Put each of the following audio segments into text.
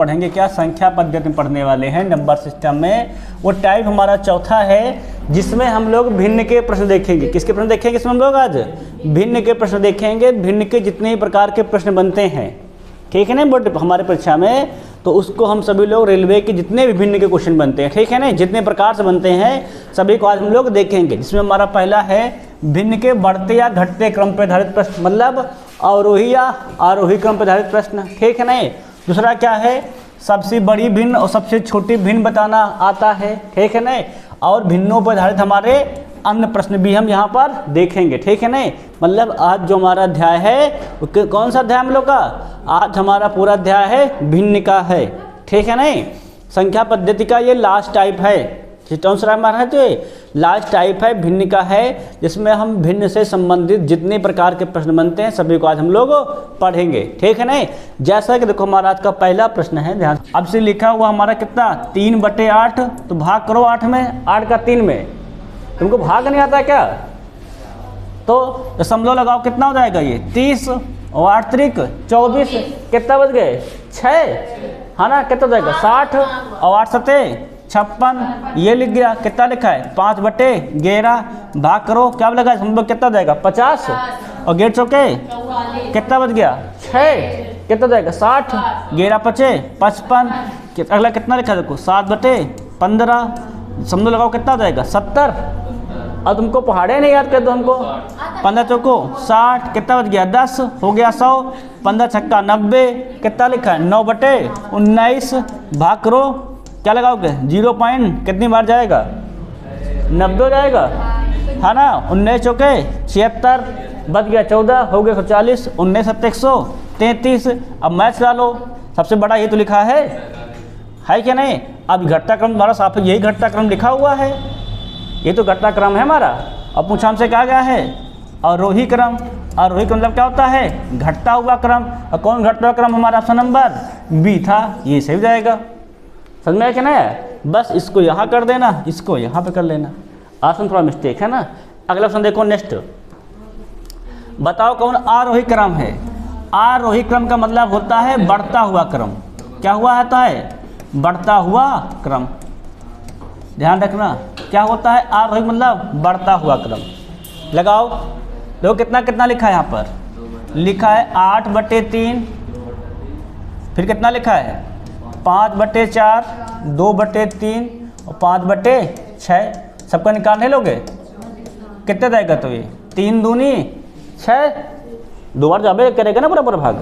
पढ़ेंगे क्या, संख्या पद्धति में पढ़ने वाले हैं नंबर सिस्टम में। वो टाइप हमारा चौथा है जिसमें हम लोग भिन्न के प्रश्न देखेंगे। किसके प्रश्न देखेंगे इसमें हम लोग? आज भिन्न के प्रश्न देखेंगे। भिन्न के जितने प्रकार के प्रश्न बनते हैं, ठीक है ना बोर्ड हमारे परीक्षा में, तो उसको हम सभी लोग रेलवे के जितने भी भिन्न के क्वेश्चन बनते हैं, ठीक है ना, जितने प्रकार से बनते हैं सभी को आज हम लोग देखेंगे। जिसमें हमारा पहला है भिन्न के बढ़ते या घटते क्रम पर आधारित प्रश्न, मतलब अवरोही या आरोही क्रम पर आधारित प्रश्न, ठीक है ना। दूसरा क्या है, सबसे बड़ी भिन्न और सबसे छोटी भिन्न बताना आता है, ठीक है ना। और भिन्नों पर आधारित हमारे अन्य प्रश्न भी हम यहाँ पर देखेंगे, ठीक है ना। मतलब आज जो हमारा अध्याय है वो कौन सा अध्याय हम लोग का? आज हमारा पूरा अध्याय है भिन्न का है, ठीक है ना। संख्या पद्धति का ये लास्ट टाइप है, कौन सा हमारा है तो लास्ट टाइप है भिन्न का है, जिसमें हम भिन्न से संबंधित जितने प्रकार के प्रश्न बनते हैं सभी को आज हम लोग पढ़ेंगे, ठीक है ना। जैसा कि देखो हमारा आज का पहला प्रश्न है, ध्यान अब से लिखा हुआ हमारा कितना 3/8, तो भाग करो 8 में, 8 का 3 में। तुमको भाग नहीं आता क्या? तो दशमलव लगाओ, कितना हो जाएगा ये 30 और 8 त्रिक 24, कितना बच गए 6, है ना। कितना हो जाएगा 60 और 8 सते 56, ये लिख गया। कितना लिखा है 5/11, भाग करो क्या लगा हम लोग, कितना जाएगा 50 और 11 चौके कितना बच गया 6, कितना जाएगा 60, 11 पचे 55, अगला कितना लिखा देखो 7/15, समझो लगाओ कितना जाएगा 70। और तुमको पहाड़े नहीं याद कर दो हमको, 15 चौको 60, कितना बच गया 10, हो गया 100, 15 छक्का 90, कितना लिखा है 9/19, भाग करो क्या लगाओगे 0 पॉइंट कितनी बार जाएगा 90 जाएगा, है ना। 19 चौके 76, बच गया 14, हो गया 140, 19 7 133। अब मैथ डालो, सबसे बड़ा ये तो लिखा है क्या नहीं। अब घटता क्रम हमारा साफ है, यही घटता क्रम लिखा हुआ है, ये तो घटता क्रम है हमारा। अब पूछा हमसे क्या गया है आरोही क्रम। आरोही क्रम मतलब क्या होता है घटता हुआ क्रम। और कौन घटता हुआ क्रम हमारा ऑप्शन नंबर बी था, ये सही जाएगा। समझ में आया क्या ना? बस इसको यहाँ कर देना, इसको यहाँ पे कर लेना, ऑप्शन थोड़ा मिस्टेक है ना। अगला ऑप्शन देखो नेक्स्ट, बताओ कौन आरोही क्रम है। आरोही क्रम का मतलब होता है बढ़ता हुआ क्रम। क्या हुआ होता है बढ़ता हुआ क्रम, ध्यान रखना क्या होता है आरोही मतलब बढ़ता हुआ क्रम। लगाओ देखो कितना कितना लिखा है यहाँ पर, लिखा है 8/3, फिर कितना लिखा है 5/4, 2/3 और 5/6। सबका निकालने लोगे कितने जाएगा, तो ये 3 दूनी 6, 2 बार जाबे करेगा ना पूरा पूरा भाग,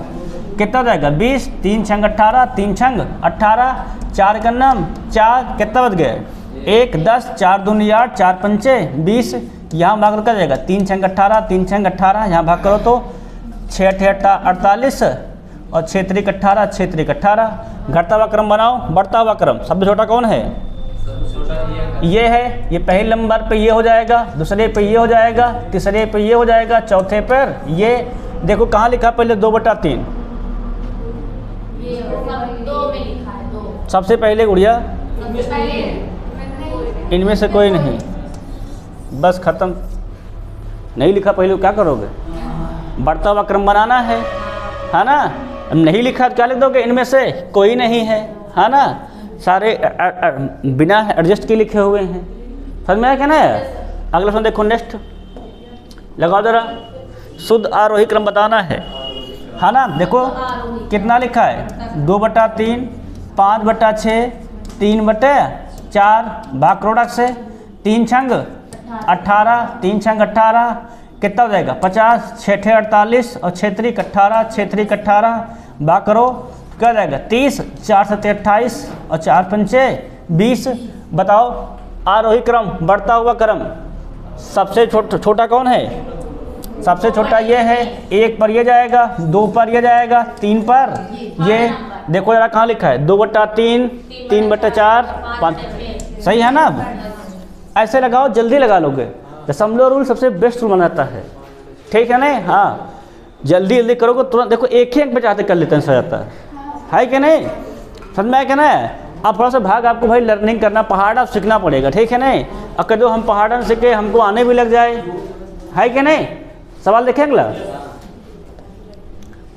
कितना जाएगा 20, 3 छंग 18, 3 छंग 18, 4 का नाम 4, कितना बच गया 1 10, 4 दूनी 8, 4 पंचे 20। यहाँ भाग कर जाएगा 3 छंग 18, 3 छंग 18, यहाँ भाग करो तो 6 8 48 और 6 त्रिक 18, 6 त्रिक 18। घटता हुआ क्रम बनाओ, बढ़ता हुआ क्रम सबसे छोटा कौन है ये है, ये पहले नंबर पे ये हो जाएगा, दूसरे पे ये हो जाएगा, तीसरे पे ये हो जाएगा, चौथे पर ये। देखो कहाँ लिखा पहले 2/3, सबसे पहले गुड़िया इनमें से कोई नहीं, बस खत्म। नहीं लिखा पहले क्या करोगे, बढ़ता हुआ क्रम बनाना है ना। नहीं लिखा तो क्या लिख दोगे इनमें से कोई नहीं है ना। सारे बिना एडजस्ट के लिखे हुए हैं, समझ में आया क्या ना। अगला प्रश्न देखो नेक्स्ट, लगाओ जरा, शुद्ध आरोही क्रम बताना है ना। देखो कितना लिखा है 2/3, 5/6, 3/4, भाग करोड़क से 3 छंग 18, 3 छंग 18, कितना हो जाएगा 50, 6 48 और 6 त्रिक 18, 6 त्रिक 18, भाग करो क्या जाएगा 30, 4 7 28 और 4 पंचे 20। बताओ आरोही क्रम बढ़ता हुआ क्रम सबसे छोटा कौन है, सबसे छोटा ये है। 1 पर ये जाएगा, 2 पर ये जाएगा, 3 पर ये। देखो जरा कहाँ लिखा है 2/3, 3/4, 5, सही है ना। अब ऐसे लगाओ जल्दी लगा लोगे, दशमलव रूल सबसे बेस्ट रूल बनाता है, ठीक है ना। हाँ जल्दी जल्दी करोगे तुरंत, देखो एक ही अंक बचाते कर लेते हैं, सही जाता है कि नहीं, समझ में आया क्या ना। अब थोड़ा सा भाग आपको भाई लर्निंग करना, पहाड़ा सीखना पड़ेगा, ठीक है ना। अब कह दो हम पहाड़ा सीखे हमको आने भी लग जाए, है कि नहीं। सवाल देखें अगला,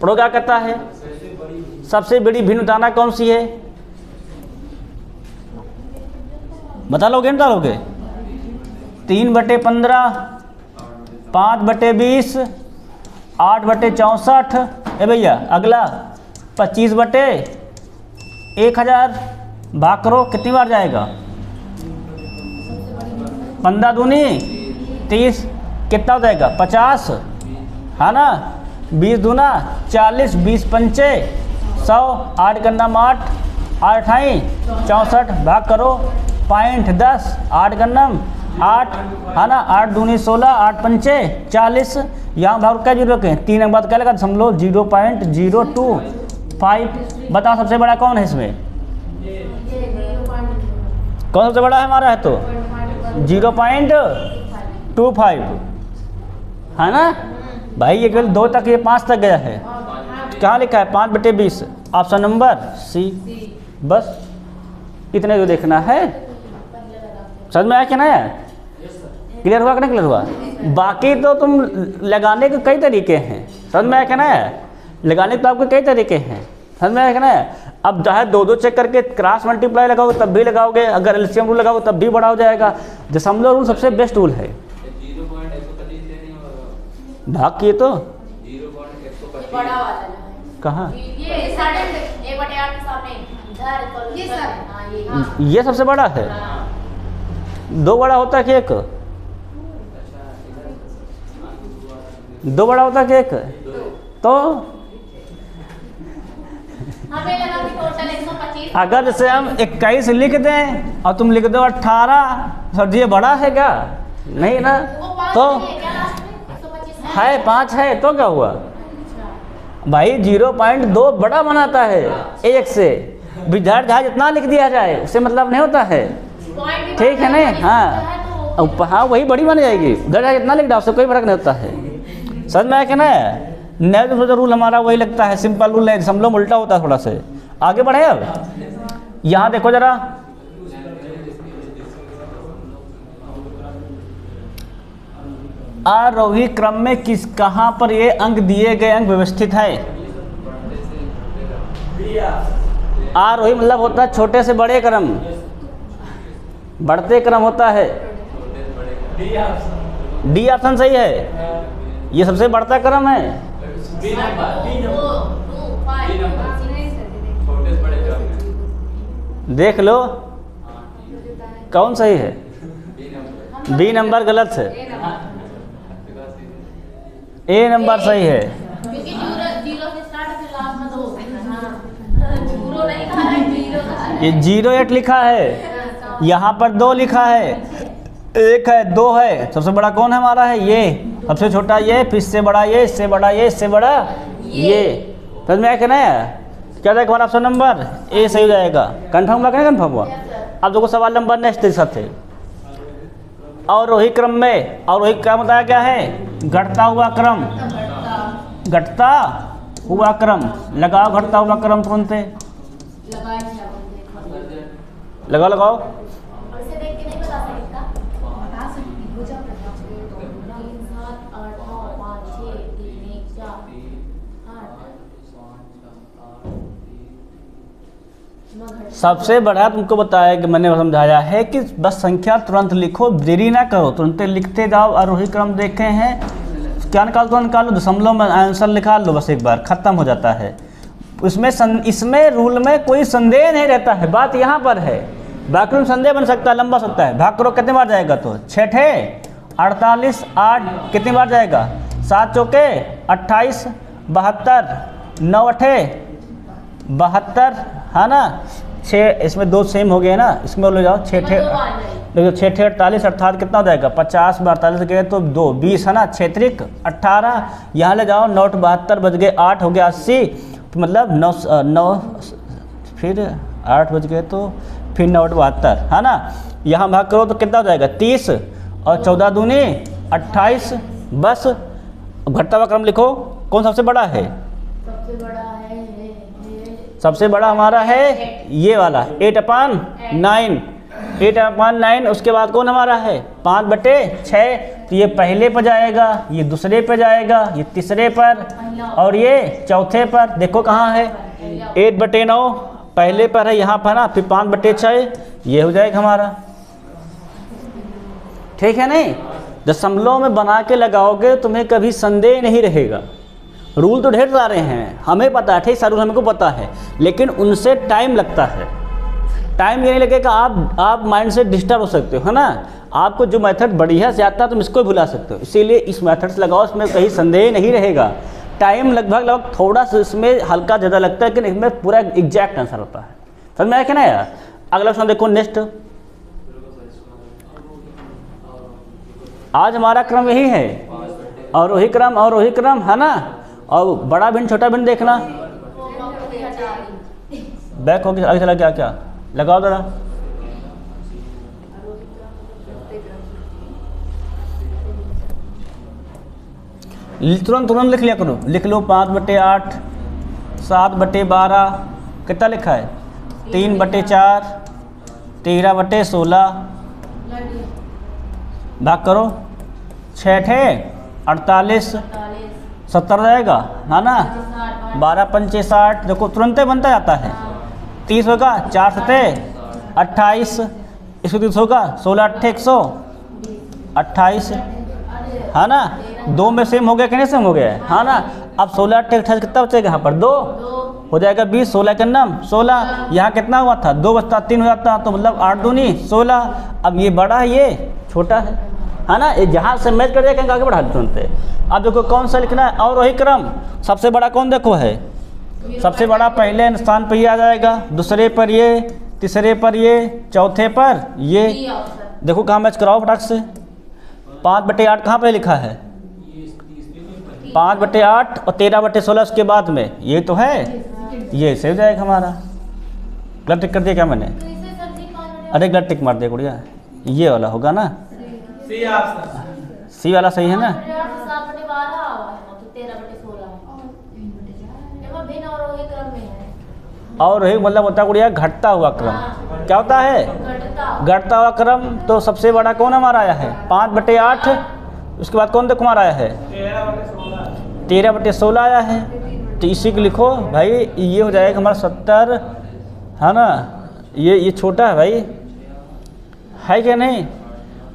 पढ़ो क्या कहता है, सबसे बड़ी भिन्न उताना कौन सी है? बता लोगे, बता लोगे? 3/15, 5/20, 8/64। ए भैया अगला 25/1000। भाग करो, कितनी बार जाएगा? 15 दूनी 30, कितना हो जाएगा? 50, है ना? 20 दूना 40, 20 पंचे 100, 8 गन्नम 8, 8 अठाई 64। भाग करो 0.10, 8 गन्नम 8, है ना? 8 दूनी 16, 8 पंचे 40। यहाँ भाग क्या जीरो के 3 के बाद क्या लगा? समझ लो 0.025। बताओ सबसे बड़ा कौन है इसमें? कौन सबसे बड़ा है हमारा? है तो 0.25, है ना भाई? ये केवल 2 तक, ये 5 तक गया है। कहाँ लिखा है? 5/20, ऑप्शन नंबर सी। बस इतने जो देखना है। समझ में आया क्या? ना क्लियर हुआ कि नहीं क्लियर हुआ? बाकी तो तुम लगाने के कई तरीके हैं। समझ में आया क्या? ना लगाने के तो आपके कई तरीके हैं। समझ में आया क्या? ना अब चाहे 2 चेक करके क्रॉस मल्टीप्लाई लगाओगे तब भी लगाओगे, अगर एलसीएम रूल लगाओगे तब भी बड़ा हो जाएगा। दशमलव रूल सबसे बेस्ट रूल है। भाग किए तो कहाँ? ये सबसे बड़ा है। 2 बड़ा होता है कि 1? 2 बड़ा होता है कि 1? तो अगर जैसे हम 21 लिख दें और तुम लिख दो 18, सर ये बड़ा है क्या? नहीं ना। तो है 5 है तो क्या हुआ भाई? 0.2 बड़ा बनाता है 1 से। विद्यार्थी जहाँ जितना लिख दिया जाए उससे मतलब नहीं होता है, ठीक है ना? हाँ वही बड़ी बन जाएगी। उधर जितना लिख डाल उससे कोई फर्क नहीं होता है। समझ में आया क्या? ना नया जो रूल हमारा वही लगता है, सिंपल रूल है। दशमलव उल्टा होता है थोड़ा से। आगे बढ़े अब यहाँ देखो जरा, आरोही क्रम में किस कहाँ पर ये अंक दिए गए अंक व्यवस्थित है? आरोही मतलब होता है छोटे से बड़े क्रम, बढ़ते क्रम होता है। डी ऑप्शन सही है, ये सबसे बढ़ता क्रम है। देख लो कौन सही है। बी नंबर गलत है, ए नंबर सही है। ये 08 लिखा है, यहाँ पर 2 लिखा है, 1 है 2 है। सबसे बड़ा कौन है हमारा? है ये। सबसे छोटा ये, फिर इससे बड़ा ये, इससे बड़ा ये, इससे बड़ा ये। समझ में आया क्या? ना क्या था हमारा ऑप्शन नंबर ए सही हो जाएगा। कन्फर्म हुआ क्या? कन्फर्म हुआ। अब देखो सवाल नंबर नेक्स्ट है। अवरोही क्रम में, अवरोही क्रम बताया क्या है? घटता हुआ क्रम, घटता हुआ क्रम। लगाओ घटता हुआ क्रम तुरंत लगाओ लगाओ। सबसे बड़ा तुमको बताया कि मैंने समझाया है कि बस संख्या तुरंत लिखो, देरी ना करो, तुरंत लिखते जाओ। आरोही क्रम देखे हैं, क्या निकालो, दशमलव में आंसर निकाल लो, बस एक बार खत्म हो जाता है। इसमें रूल में कोई संदेह नहीं रहता है। बात यहाँ पर है, बाकी में संदेह बन सकता है, लंबा सकता है। भाग करो कितने बार जाएगा? तो 6 48, 8 कितनी बार जाएगा? 7 चौके 28, 72, 9 8 72, है ना? 6 इसमें 2 सेम हो गए ना, इसमें ले जाओ 6 देखो 6 48 अर्थात कितना हो जाएगा? 50 42 गए तो 2 20, है ना? 6 त्रिक 18, यहाँ ले जाओ 9 72 बज गए 8 हो गया 80, तो मतलब 9 फिर 8 बज गए तो फिर 9 72, है ना? यहाँ भाग करो तो कितना हो जाएगा? 30 और 14 दूनी 28। बस घटता हुआ क्रम लिखो। कौन सबसे बड़ा है? सबसे बड़ा हमारा है ये वाला 8/9। 8/9 उसके बाद कौन हमारा है? 5/6। तो ये पहले पर जाएगा, ये दूसरे पर जाएगा, ये तीसरे पर और ये चौथे पर। देखो कहाँ है? 8/9 पहले पर है यहाँ पर ना, फिर 5/6 ये हो जाएगा हमारा। ठीक है नहीं, दशमलव में बना के लगाओगे तुम्हें कभी संदेह नहीं रहेगा। रूल तो ढेर सारे हैं, हमें पता है, ठीक सारे रूल हमको पता है, लेकिन उनसे टाइम लगता है। टाइम ये नहीं लगेगा, आप माइंड से डिस्टर्ब हो सकते हो, है ना। आपको जो मेथड बढ़िया से आता है तुम इसको भुला सकते हो, इसीलिए इस मेथड से लगाओ, इसमें कहीं संदेह नहीं रहेगा। टाइम लगभग थोड़ा सा इसमें हल्का ज़्यादा लगता है, लेकिन इसमें पूरा एग्जैक्ट आंसर होता है। समझ में आया कि ना यार। अगला क्वेश्चन देखो नेक्स्ट। आज हमारा क्रम यही है, और वही क्रम है ना। और बड़ा भिन्न छोटा भिन्न देखना। बैक हो गया, आगे चला क्या लगाओ जरा। तुरंत लिख लिया करो, लिख लो 5/8, 7/12, कितना लिखा है 3/4, 13/16, भाग करो 6 48, 70 जाएगा, है ना। 12×5 60, देखो तुरंत बनता जाता है। 30 होगा, 4 7 28, इसको 30 होगा, 16 8 128, है ना। 2 में सेम हो गया कि नहीं सेम हो गया है ना। अब 16 8 28 कितना बचेगा यहाँ पर 2 हो जाएगा 20, 16 के नाम 16, यहाँ कितना हुआ था 2 बचता 3 हो जाता, तो मतलब 8 दूनी 16। अब ये बड़ा है ये छोटा है ना। ये जहाँ से मैच कर जाएगा आगे बढ़ा तुरंत। अब देखो कौन सा लिखना है, और वही क्रम। सबसे बड़ा कौन देखो है, सबसे बड़ा पहले स्थान पर ये आ जाएगा, दूसरे पर ये, तीसरे पर ये, चौथे पर ये। देखो कहाँ मैच कराओ फटाक से। 5/8 कहाँ पे लिखा है, 5/8 और 13/16 उसके बाद में ये तो है, ये सही हो जाएगा हमारा। गलत टिक कर दिया क्या मैंने, अरे गलत टिक मार दिया गुड़िया, ये वाला होगा ना, सी वाला सही है ना। और वही मतलब होता है गुड़िया घटता हुआ क्रम। क्या होता है, घटता हुआ क्रम। तो सबसे बड़ा कौन हमारा आया है 5/8, उसके बाद कौन देखो हमारा आया है 13/16 आया है। तो इसी को लिखो भाई, ये हो जाएगा हमारा 70, है ना। ये छोटा है भाई, है क्या नहीं।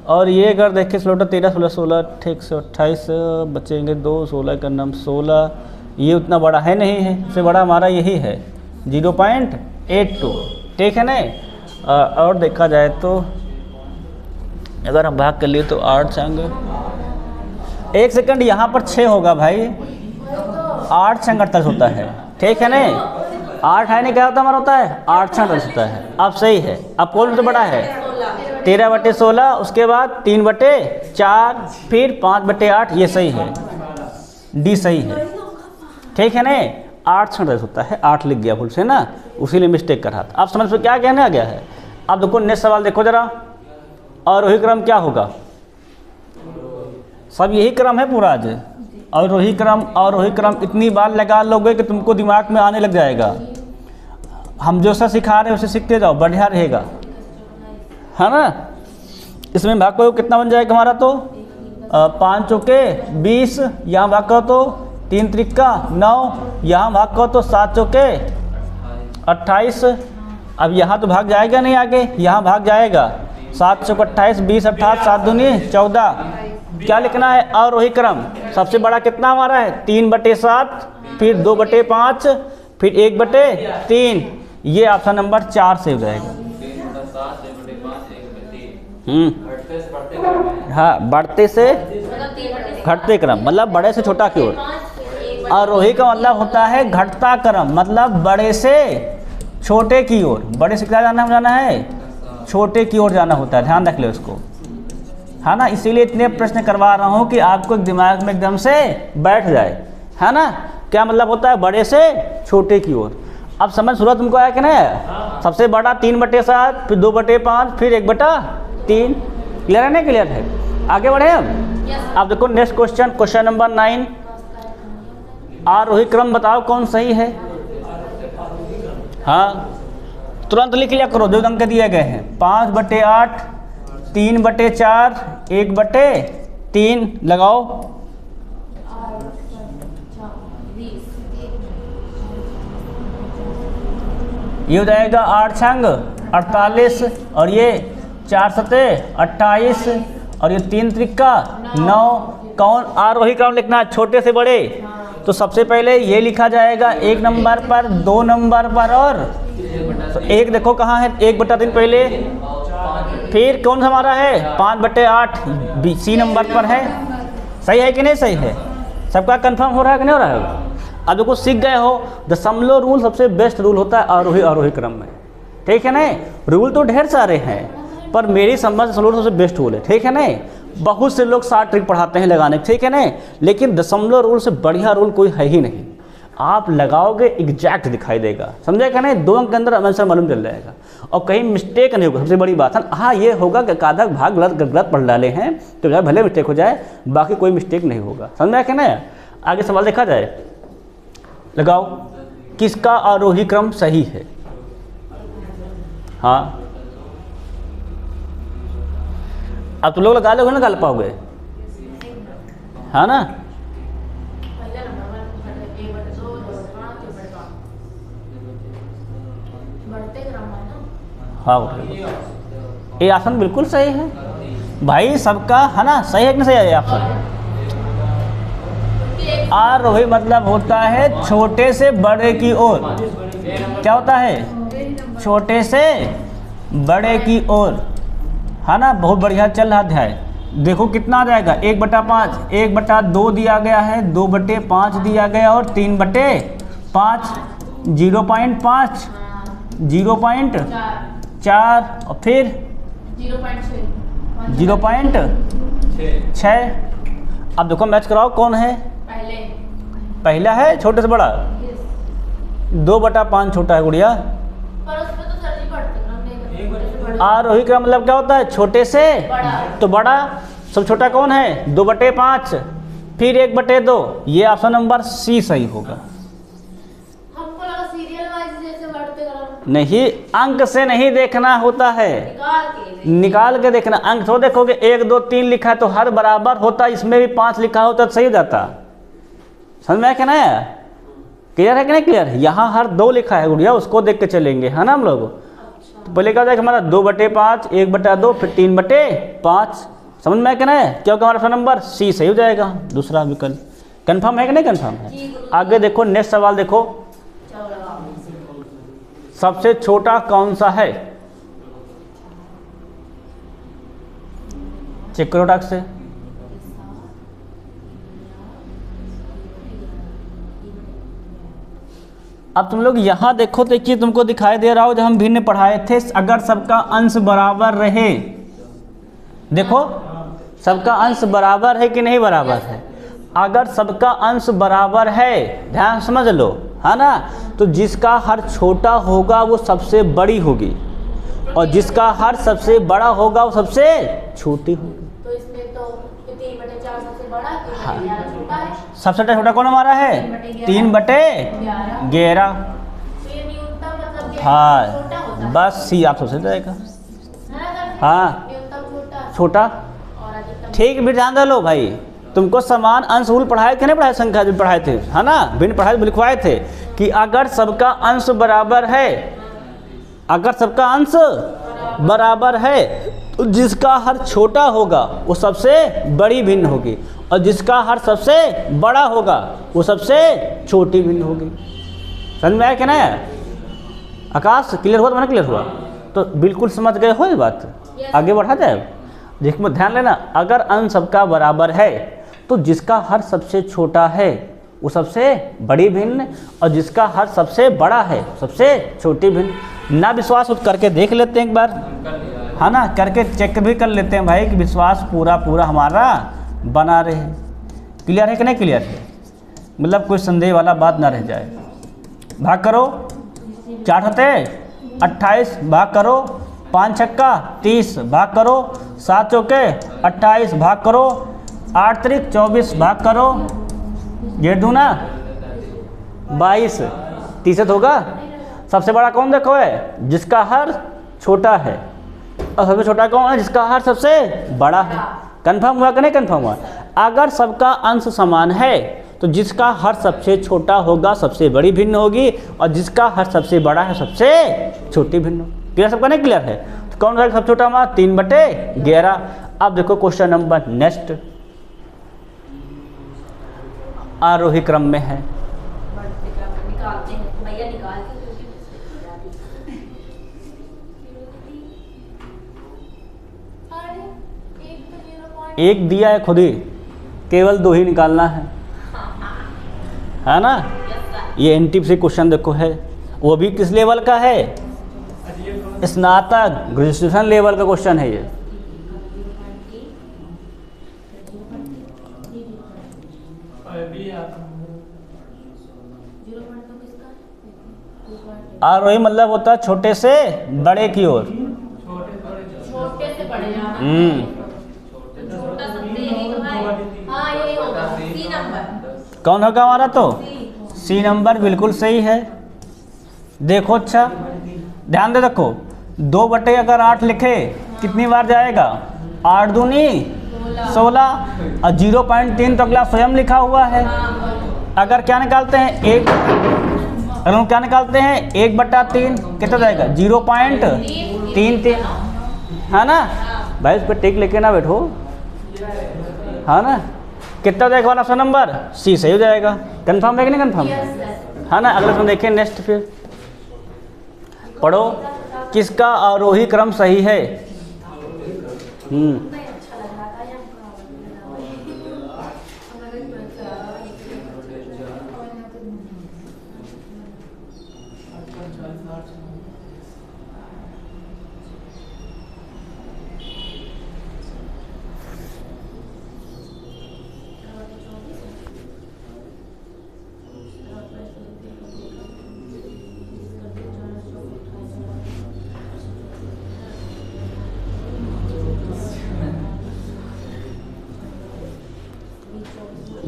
और ये अगर देखें 16 13 16 16 ठीक से 28 बचेंगे 2, 16 का नाम 16, ये उतना बड़ा है नहीं है, सबसे बड़ा हमारा यही है 0.82, ठीक है नहीं। और देखा जाए तो अगर हम भाग कर लिए तो 8 संग 1 सेकंड यहाँ पर 6 होगा भाई, 8 संग 48 होता है, ठीक है नहीं। 8 है नहीं, क्या होता हमारा होता है 8 संग 48 होता है। अब सही है, अब कौन से बड़ा है 13/16, उसके बाद 3/4, फिर 5/8, ये सही है, डी सही है, ठीक है नहीं। 8 संग 48 होता है, 8 लिख गया भूल से ना, उसी लिए मिस्टेक कर रहा था। अब समझ में क्या कहने आ गया है। अब देखो नेक्स्ट सवाल देखो जरा, और वही क्रम क्या होगा, सब यही क्रम है पूरा आज। और वही क्रम इतनी बार लगा लोगे कि तुमको दिमाग में आने लग जाएगा। हम जो सा सिखा रहे हैं उसे सीखते जाओ, बढ़िया रहेगा, है ना। इसमें भाग करो कितना बन जाएगा हमारा, तो 5 चौके 20, यहाँ भाग करो तो 3 त्रिका 9, यहाँ भाग करो तो 7 चौके 28। अब यहाँ तो भाग जाएगा नहीं आगे, यहाँ भाग जाएगा 7 चौके 28, 20 28, 7 दूनी 14। क्या लिखना है, और वही क्रम। सबसे बड़ा कितना हमारा है 3/7, फिर 2/5, फिर 1/3, ये ऑप्शन नंबर 4 से हो जाएगा। हाँ, बढ़ते से घटते क्रम, मतलब बड़े से छोटा की ओर। आरोही का मतलब होता है घटता क्रम, मतलब बड़े से छोटे की ओर। बड़े से क्या जाना है, छोटे की ओर जाना होता है, ध्यान रख लो इसको, है ना। इसीलिए इतने प्रश्न करवा रहा हूँ कि आपको दिमाग में एकदम से बैठ जाए, है ना। क्या मतलब होता है, बड़े से छोटे की ओर। अब समझ सूरत तुमको आया कि नहीं। सबसे बड़ा 3/7, फिर 2/5, फिर 1/3। क्लियर है, नहीं क्लियर है। आगे बढ़े अब देखो नेक्स्ट क्वेश्चन नंबर 9। आरोही क्रम बताओ कौन सही है। हाँ, तुरंत लिख लिया करो, जो अंक दिए गए हैं 5/8, 3/4, 1/3 लगाओ। ये हो जाएगा 8 छंग 48 और ये 4 सते 28 और ये 3 त्रिका 9। कौन आरोही क्रम लिखना है छोटे से बड़े, तो सबसे पहले ये लिखा जाएगा 1 नंबर पर, 2 नंबर पर और तो 1 देखो कहाँ है 1/3 पहले, फिर कौन सा हमारा है 5/8 सी नंबर पर है। सही है कि नहीं सही है? सबका कंफर्म हो रहा है कि नहीं हो रहा है? अब देखो सीख गए हो दशमलव रूल सबसे बेस्ट रूल होता है आरोही आरोही क्रम में, ठीक है नहीं? रूल तो ढेर सारे हैं पर मेरी समझ दशमलव रूल सबसे बेस्ट रूल है, ठीक है नहीं? बहुत से लोग 60 ट्रिक पढ़ाते हैं लगाने, ठीक है नहीं? लेकिन दशमलव रूल से बढ़िया रूल कोई है ही नहीं। आप लगाओगे एग्जैक्ट दिखाई देगा, समझे क्या नहीं? 2 अंक के अंदर आंसर मालूम चल जाएगा और कहीं मिस्टेक नहीं होगा। सबसे बड़ी बात है हाँ ये होगा कि आधा भाग गलत पढ़ डाले हैं तो भले मिस्टेक हो जाए, बाकी कोई मिस्टेक नहीं होगा, समझा क्या नहीं? आगे सवाल देखा जाए, लगाओ किसका आरोही क्रम सही है? हाँ अब तुम लोग लगा लोगे ना, निकाल पाओगे, हाँ ना? हाँ ये ऑप्शन बिल्कुल सही है भाई सबका, है ना? सही है कि नहीं सही है ऑप्शन? आरोही मतलब होता है छोटे से बड़े की ओर। क्या होता है? छोटे से बड़े की ओर, है ना? बहुत बढ़िया चल रहा अध्याय। देखो कितना आ जाएगा 1/5, 1/2 दिया गया है, 2/5 दिया गया और 3/5, 0.5, 0.4 और फिर 0.6। अब देखो मैच कराओ कौन है पहला है छोटे से बड़ा? 2/5 छोटा है गुड़िया। आरोही क्रम मतलब क्या होता है? छोटे से तो बड़ा। सब छोटा कौन है? 2/5 फिर 1/2। ये ऑप्शन नंबर सी सही होगा। हमको लगा सीरियल वाइज जैसे बढ़ते क्रम। नहीं, अंक से नहीं देखना होता है, निकाल के देखना। अंक तो देखोगे 1 2 3 लिखा है तो हर बराबर होता, इसमें भी 5 लिखा होता तो सही हो जाता। समझ में आया क्या? ना क्लियर है कि नहीं क्लियर है? यहाँ हर 2 लिखा है गुड़िया, उसको देख के चलेंगे, है ना हम लोग? तो पहले क्या जाएगा हमारा 2/5, 1/2 फिर 3/5। समझ में आया क्या? ना क्योंकि हमारा ऑप्शन नंबर सी सही हो जाएगा, दूसरा विकल्प। कंफर्म है कि नहीं कंफर्म है? आगे देखो नेक्स्ट सवाल देखो, सबसे छोटा कौन सा है? चेक करो टाक से। अब तुम लोग यहाँ देखो, देखिए तुमको दिखाई दे रहा हो जब हम भिन्न पढ़ाए थे, अगर सबका अंश बराबर रहे, देखो सबका अंश बराबर है कि नहीं बराबर है? अगर सबका अंश बराबर है, ध्यान समझ लो, है ना? तो जिसका हर छोटा होगा वो सबसे बड़ी होगी और जिसका हर सबसे बड़ा होगा वो सबसे छोटी होगी। तो इसमें तो 3/4 सबसे बड़ा, 3/11 छोटा है। सबसे छोटा कौन हमारा है? 3/11। तो ये न्यूनतम मतलब 11 हाँ छोटा होता है। बस सी आप सबसे जाएगा। है ना सर? हाँ न्यूनतम छोटा। और अधिकतम। ठीक, भी ध्यान दे लो भाई, तुमको समान अंश रूल पढ़ाए थे नहीं पढ़ाए? संख्या जो पढ़ाए थे, है ना? भिन्न पढ़ाए लिखवाए थे कि अगर सबका अंश बराबर है, अगर सबका अंश बराबर है तो जिसका हर छोटा होगा वो सबसे बड़ी भिन्न होगी और जिसका हर सबसे बड़ा होगा वो सबसे छोटी भिन्न होगी। समझ में आया क्या? ना आकाश क्लियर हुआ? तुम्हारा क्लियर हुआ? तो बिल्कुल समझ गए हो ये बात। आगे बढ़ा जाए, देखो ध्यान लेना, अगर अंश सबका बराबर है तो जिसका हर सबसे छोटा है वो सबसे बड़ी भिन्न और जिसका हर सबसे बड़ा है सबसे छोटी भिन्न। ना विश्वास हो तो करके देख लेते हैं एक बार, है ना? करके चेक भी कर लेते हैं भाई कि विश्वास पूरा हमारा बना रहे। क्लियर है कि नहीं क्लियर है? मतलब कोई संदेह वाला बात ना रह जाए। भाग करो, 4 होते 28, भाग करो, 5 छक्का 30, भाग करो, 7 चौके 28, भाग करो, 8 त्रिक 24, भाग करो, 1 दूना 22, 30 होगा। सबसे बड़ा कौन देखो है? जिसका हर छोटा है और सबसे छोटा कौन है? जिसका हर सबसे बड़ा है। कंफर्म हुआ कि नहीं कंफर्म हुआ? अगर सबका अंश समान है तो जिसका हर सबसे छोटा होगा सबसे बड़ी भिन्न होगी, और जिसका हर सबसे बड़ा है सबसे छोटी भिन्न होगी। क्लियर, सबका नहीं क्लियर है? तो कौन सा सबसे छोटा हमारा 3/11। अब देखो क्वेश्चन नंबर नेक्स्ट, आरोही क्रम में है। निकालते हैं भैया, निकाल के एक दिया है खुद ही, केवल 2 ही निकालना है ना। ये एनटीपी से क्वेश्चन देखो है, वो भी किस लेवल का है? स्नातक ग्रेजुएशन लेवल का क्वेश्चन है ये। आरोही मतलब होता है छोटे से बड़े की ओर। छोटे से बड़े। छोटा सबसे यही तो है। हाँ यही होगा सी नंबर। कौन होगा हमारा? तो सी नंबर बिल्कुल सही है। देखो अच्छा ध्यान दे, देखो 2/8 लिखे कितनी बार जाएगा? 8 दूनी 16, और 0.3 तो अगला स्वयं लिखा हुआ है। अगर क्या निकालते हैं अगर हम क्या निकालते हैं 1/3 कितना जाएगा? 0.33, है ना भाई? इस पर टिक लेके ना बैठो, है ना। कितना जाएगा वाला नंबर? सी सही हो जाएगा। कंफर्म है कि नहीं कंफर्म? है ना। अगले समय देखें नेक्स्ट, फिर पढ़ो किसका आरोही क्रम सही है।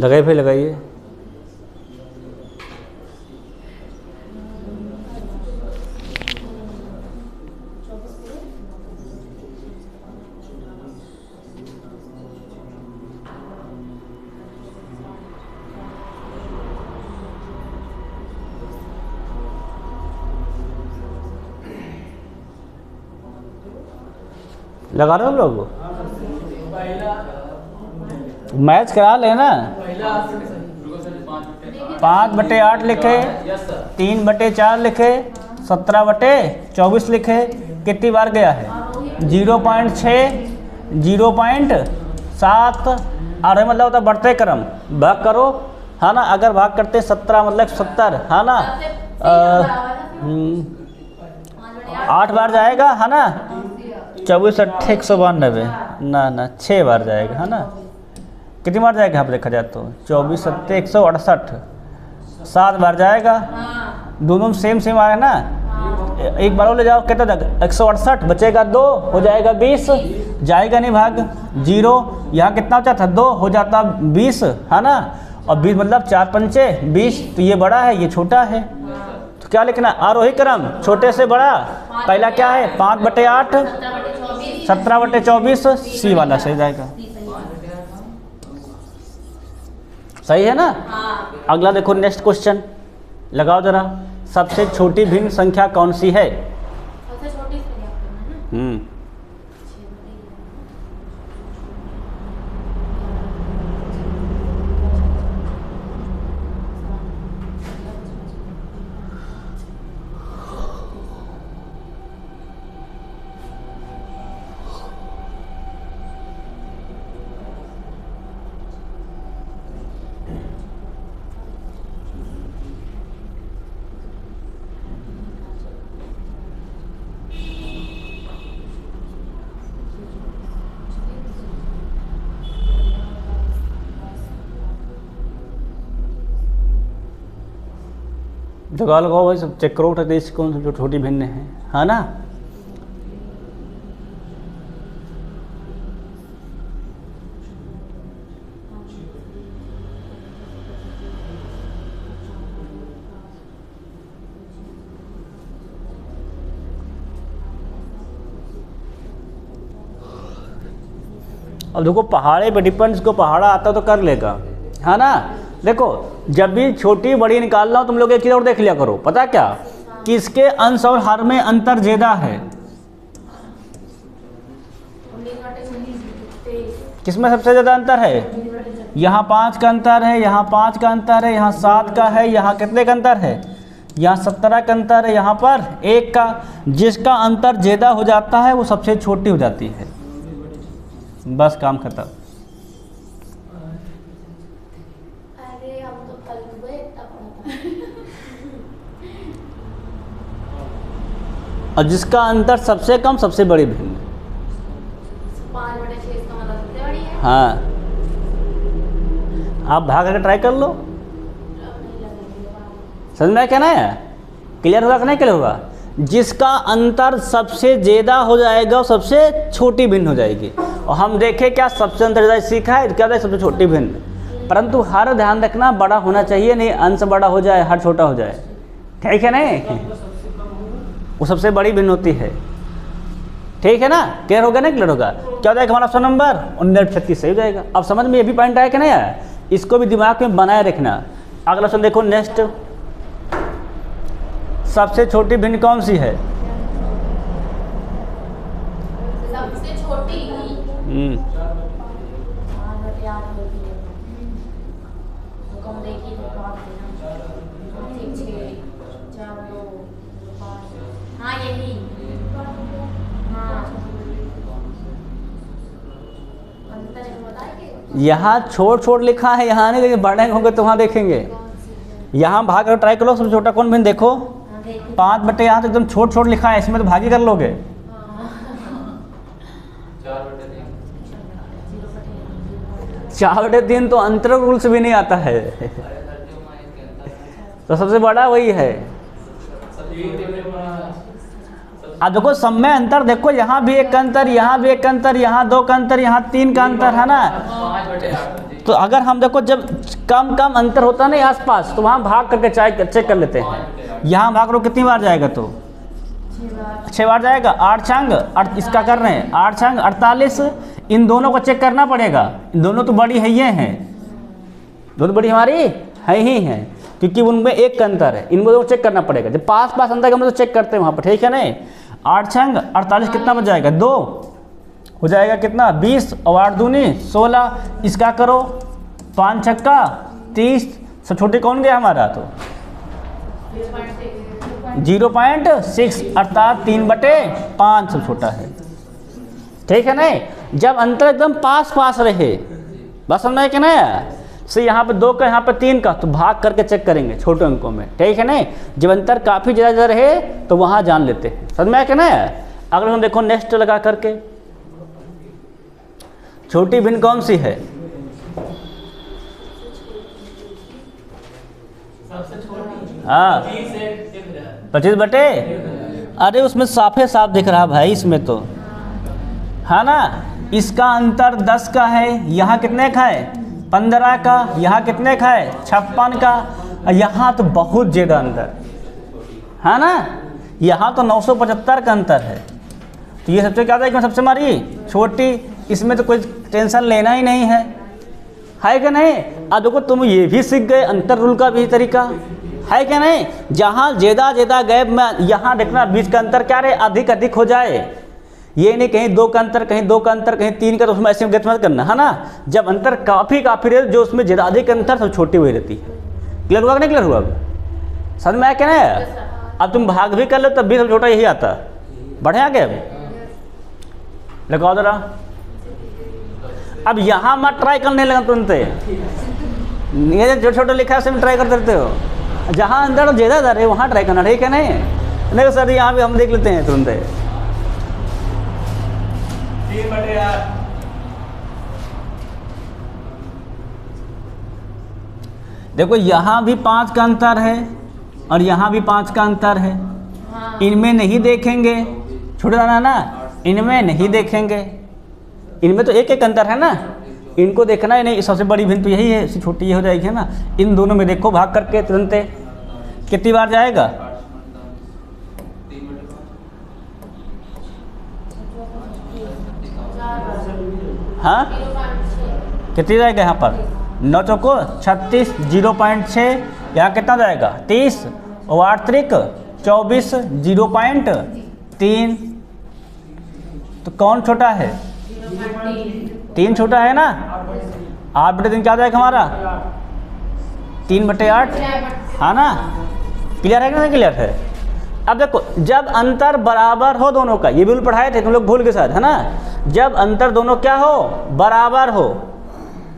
लगाइए, फिर लगाइए। लगा रहे हो लोग? मैच करा लेना। 5/8 लिखे, 3/4 लिखे, 17/24 लिखे, कितनी बार गया है? 0.6, 0.7। और मतलब होता बढ़ते क्रम, भाग करो, है ना। अगर भाग करते 17 मतलब 70, है ना। 8 बार जाएगा, है ना। 24 8 192 ना 6 बार जाएगा, है ना। कितनी बार जाएगा यहाँ पर देखा जाए तो? 24 7 168, 7 बार जाएगा। दोनों सेम आ रहा है ना। एक बार ले जाओ, कितना जाएगा? 168 बचेगा 2, हो जाएगा 20, जाएगा नहीं भाग 0। यहाँ कितना बचा था? 2, हो जाता 20, है ना। और 20 मतलब 4 पंचे 20, तो ये बड़ा है ये छोटा है। तो क्या लिखना? आरोही क्रम छोटे से बड़ा। पहला क्या है? 5/8, 17/24, सी वाला सही जाएगा। सही है ना। अगला देखो नेक्स्ट क्वेश्चन, लगाओ जरा। सबसे छोटी भिन्न संख्या कौन सी है? सबसे छोटी संख्या है ना। जगह लगाओ भाई, सब चेक करो देश कौन सी जो छोटी भिन्न है ना। अब देखो पहाड़े पे डिपेंड्स को पहाड़ा आता तो कर लेगा, है ना। देखो जब भी छोटी बड़ी निकालना हो तुम लोग एक चीज़ और देख लिया करो, पता क्या, कि इसके अंश और हर में अंतर ज़्यादा है। 19/23 किसमें सबसे ज़्यादा अंतर है? यहाँ 5 का अंतर है, यहाँ 5 का अंतर है, यहाँ 7 का है, यहाँ कितने का अंतर है? यहाँ 17 का अंतर है, यहाँ पर 1 का। जिसका अंतर ज़्यादा हो जाता है वो सबसे छोटी हो जाती है। बस काम खत्म। अरे हम तो कल हुए इतना पढ़ा और जिसका अंतर सबसे कम सबसे बड़ी भिन्न। 5/6 इसका मतलब सबसे बड़ी है। हाँ, आप भाग करके ट्राई कर लो, अब नहीं लगेगी। समझ में क्या ना है? क्लियर होगा कि नहीं क्लियर होगा? जिसका अंतर सबसे ज़्यादा हो जाएगा वो सबसे छोटी भिन्न हो जाएगी। और हम देखें क्या सबसे अंतर ज़्यादा सीखा है, क्या है सबसे छोटी भिन्न। परंतु हर ध्यान रखना बड़ा होना चाहिए, नहीं अंश बड़ा हो जाए हर छोटा हो जाए, ठीक है नहीं? वो सबसे बड़ी भिन्न होती है, ठीक है ना? क्लियर होगा नहीं क्लियर होगा? क्या हो जाएगा हमारा ऑप्शन नंबर 19/36 सही हो जाएगा। अब समझ में ये भी पॉइंट आया कि नहीं आया? इसको भी दिमाग में बनाए रखना। अगला ऑप्शन देखो नेक्स्ट, सबसे छोटी भिन्न कौन सी है? सबसे छोटी याद होती है तो कम देखी तो बात देना 6 4 2 5। हाँ यही, हाँ अंतर है बताएंगे यहाँ छोड़ छोड़ लिखा है, यहाँ नहीं, लेकिन बड़े होंगे तो वहाँ देखेंगे। कौन सी है? यहाँ भाग कर ट्राई करो, सबसे छोटा कौन भिन्न देखो। हाँ देखिए 5/, यहाँ तो एकदम छोट छोट लिखा है, इसमें तो भागी कर लोगे। 4/3 तो अंतर रूल से भी नहीं आता है। तो सबसे बड़ा वही है। अब देखो समय अंतर देखो, यहाँ भी एक का अंतर, यहाँ भी एक का अंतर, यहाँ 2 का अंतर, यहाँ 3 का अंतर है ना। तो अगर हम देखो जब कम कम अंतर होता है ना आसपास, तो वहाँ भाग करके चेक कर लेते हैं। यहाँ भाग लो कितनी बार जाएगा? तो 6 बार जाएगा। 8 छंग इसका कर रहे हैं 8 छंग 48। इन दोनों को चेक करना पड़ेगा, इन दोनों तो बड़ी है, ये हैं दोनों बड़ी हमारी है ही हैं, क्योंकि उनमें 1 का अंतर है। इन दोनों को चेक करना पड़ेगा। जब पास पास अंतर का हम तो चेक करते हैं वहाँ पर, ठीक है नहीं? 8 छंग 48 कितना बच जाएगा? 2 हो जाएगा कितना? 20 और 8 दूनी 16। इसका करो 5 छक्का 30। सब छोटे कौन गया हमारा? तो 0.6 अर्थात 3/5 सब छोटा है, ठीक है नहीं? जब अंतर एकदम पास पास रहे, बस समझ में कि नहीं? से यहाँ पे 2 का, यहाँ पे 3 का, तो भाग करके चेक करेंगे छोटे अंकों में, ठीक है नहीं? जब अंतर काफ़ी ज़्यादा रहे तो वहाँ जान लेते हैं, समझ में कि नहीं? अगले हम देखो नेक्स्ट लगा करके, छोटी भिन्न कौन सी है? हाँ 25/, अरे उसमें साफे साफ दिख रहा भाई, इसमें तो है ना। इसका अंतर 10 का है, यहाँ कितने का है? 15 का। यहाँ कितने का है? 56 का। यहाँ तो बहुत ज़्यादा अंतर है ना, यहाँ तो 975 का अंतर है। तो ये सबसे क्या था? सबसे हमारी छोटी, इसमें तो कोई टेंशन लेना ही नहीं है कि नहीं? अब देखो तुम ये भी सीख गए अंतर रूल का भी तरीका, है कि नहीं? जहाँ ज़्यादा गैप में यहाँ देखना बीच का अंतर क्या रहे, अधिक हो जाए। ये नहीं कहीं 2 का अंतर, कहीं 2 का अंतर, कहीं 3 का, तो उसमें ऐसे गैप मत करना, है ना। जब अंतर काफ़ी रहे, जो उसमें ज़्यादा अधिक अंतर सब छोटी हुई रहती है। क्लियर हुआ कि नहीं क्लियर हुआ? समझ में आया क्या नहीं? अब तुम भाग भी कर लो तब भी सब छोटा यही आता। बढ़े आगे अब लगाओ जरा। अब यहाँ मत ट्राई करने लगा तुरंत, ये जो छोटा लिखा है उसमें ट्राई कर देते हो। जहाँ अंदर ज़्यादा दर है वहाँ ट्राई करना, ठीक है नहीं? नहीं सर यहाँ भी हम देख लेते हैं तुरंत। देखो यहाँ भी 5 का अंतर है और यहाँ भी 5 का अंतर है। हाँ। इनमें नहीं देखेंगे, छोटे दाना ना, इनमें नहीं देखेंगे, इनमें तो 1 अंतर है ना, इनको देखना ही नहीं। सबसे बड़ी भिन्न तो यही है, इससे छोटी ये हो जाएगी, है ना। इन दोनों में देखो भाग करके तुरंत कितनी बार जाएगा? हाँ कितनी जाएगा यहाँ पर? 9 चौको 36, 0.6, यहाँ कितना जाएगा 30 और 8 त्रिक 24, 0.3। तो कौन छोटा है? 3 छोटा है ना। 8/3 क्या जाएगा हमारा? 3/8, हाँ ना। क्लियर है कि नहीं क्लियर है? अब देखो, जब अंतर बराबर हो दोनों का, ये भी पढ़ाए थे तुम लोग भूल के साथ, है ना। जब अंतर दोनों क्या हो? बराबर हो।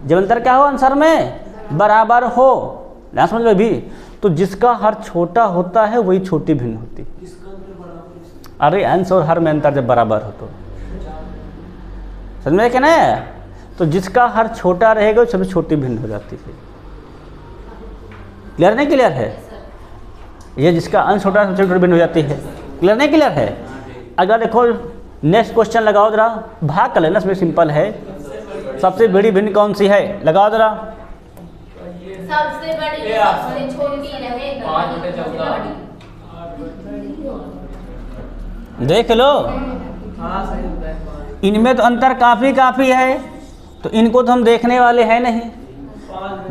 जब अंतर क्या हो? आंसर में बराबर हो, ना समझ लो भी। तो जिसका हर छोटा होता है वही छोटी भिन्न होती है। अरे अंश और हर में अंतर जब बराबर हो तो समझ में क्या ना। तो जिसका हर छोटा रहेगा वो सबसे छोटी भिन्न हो जाती है। क्लियर नहीं क्लियर है? ये जिसका अंश छोटा सबसे छोटी भिन्न हो जाती है। क्लियर नहीं क्लियर है? अगर देखो नेक्स्ट क्वेश्चन लगाओ जरा, भाग कर लेना, इसमें सिंपल है। सबसे बड़ी भिन्न कौन सी है? लगाओ जरा। सबसे बड़ी सबसे छोटी रहेगा। देख लो, इनमें तो अंतर काफ़ी है, तो इनको तो हम देखने वाले हैं नहीं।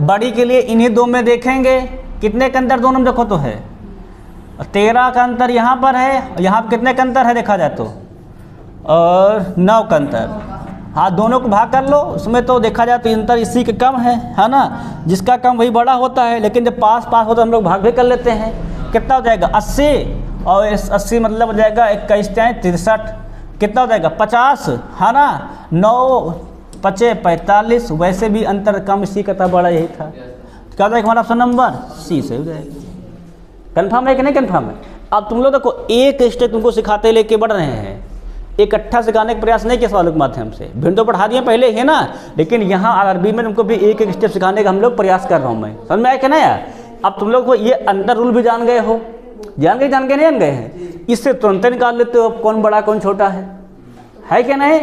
बड़ी के लिए इन्हीं दो में देखेंगे। कितने का अंतर दोनों में देखो तो है 13 का अंतर यहाँ पर है, और यहाँ पर कितने का अंतर है देखा जाए तो, और 9 का अंतर। हाँ, दोनों को भाग कर लो, उसमें तो देखा जाए तो अंतर इसी के कम है ना। जिसका कम वही बड़ा होता है, लेकिन जब पास हो तो हम लोग भाग भी कर लेते हैं। कितना हो जाएगा? 80, और 80 मतलब हो जाएगा 21 × 63, कितना हो जाएगा? 50, है ना। 9 × 5 = 45। वैसे भी अंतर कम, इसी का था बड़ा, यही था। क्या हो जाएगा हमारा ऑप्शन नंबर सी से हो जाएगा। कन्फर्म है कि नहीं कन्फर्म है? अब तुम लोग देखो, एक स्टेप तुमको सिखाते लेके बढ़ रहे हैं, इकट्ठा सिखाने का प्रयास नहीं किया सवालों के माध्यम से। भिन्न तो पढ़ा दिए पहले है ना, लेकिन यहाँ आरआरबी में तुमको भी एक स्टेप सिखाने का हम लोग प्रयास कर रहा हूँ मैं। समझ में आया क्या ना यार? अब तुम लोग को ये अंतर रूल भी जान गए हो, जान के नहीं जान गए हैं, इससे तुरंत निकाल लेते हो कौन बड़ा कौन छोटा है क्या नहीं?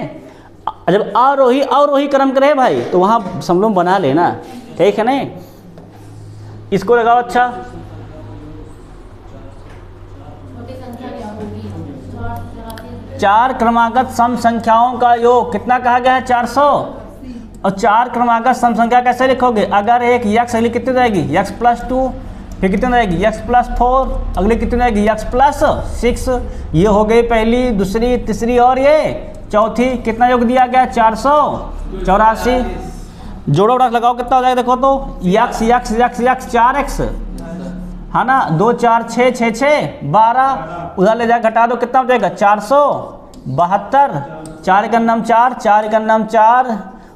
जब आरोही क्रम करे भाई, तो वहाँ सब लोग बना लेना, ठीक है नहीं? इसको लगाओ। अच्छा, चार क्रमागत सम संख्याओं का योग कितना कहा गया है? 400। और चार क्रमागत सम संख्या कैसे लिखोगे? अगर एक x अगली कितनी रहेगी? x + 2, फिर कितनी रहेगी? x + 4, अगली कितनी रहेगी? x + 6। ये हो गई पहली, दूसरी, तीसरी और ये चौथी। कितना योग दिया गया? 484। जोड़ो उड़ा लगाओ, कितना हो जाएगा देखो तो? x 4x, है ना। 2 × 4 = 6, 6 × 6 = 12। उधर ले जाकर घटा दो, कितना हो जाएगा? 472। 4 का नाम 4, 4 का नाम 4,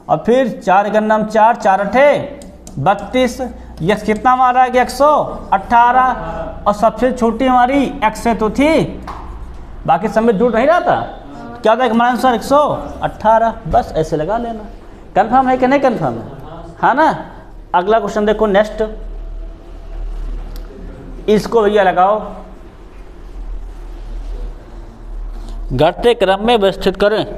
और फिर 4 का नाम 4, 4 × 8 = 32। यक्स कितना हमारा है? 118। और सबसे छोटी हमारी x से तो थी, बाकी सब में जुड़ नहीं रहा था। क्या होता है हमारा आंसर? 118। बस ऐसे लगा लेना। कन्फर्म है कि नहीं कन्फर्म है ना? अगला क्वेश्चन देखो नेक्स्ट, इसको भैया लगाओ। घटते क्रम में व्यवस्थित करें। तो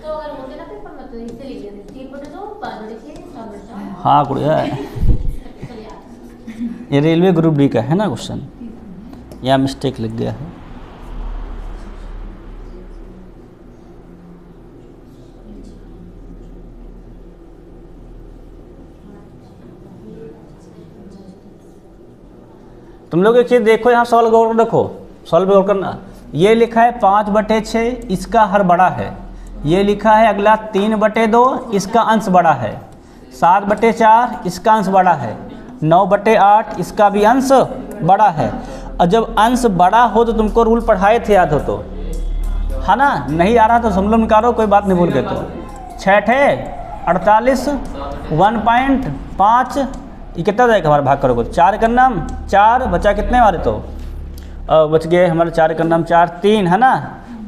अगर होते ना पेपर में तो इससे लिख देते 3/2, 5/6, 7/4। हाँ गुड़िया, ये रेलवे ग्रुप डी का है ना क्वेश्चन, यहाँ मिस्टेक लग गया है। तुम लोग एक चीज़ देखो, यहाँ सवाल गौर देखो, सवाल पे गौर करना। ये लिखा है 5/6, इसका हर बड़ा है। ये लिखा है अगला 3/2, इसका अंश बड़ा है। 7/4, इसका अंश बड़ा है। 9/8, इसका भी अंश बड़ा है। और जब अंश बड़ा हो तो तुमको रूल पढ़ाए थे, याद हो तो, है ना। नहीं आ रहा तो हम लोग निकालो, कोई बात नहीं भूल के। तो 6 × 48, 1.5, ये कितना जाएगा हमारा? भाग करोगे 4 का नाम 4, बचा कितने हमारे? तो बच गए हमारे 4 का नाम 4, 3, है ना।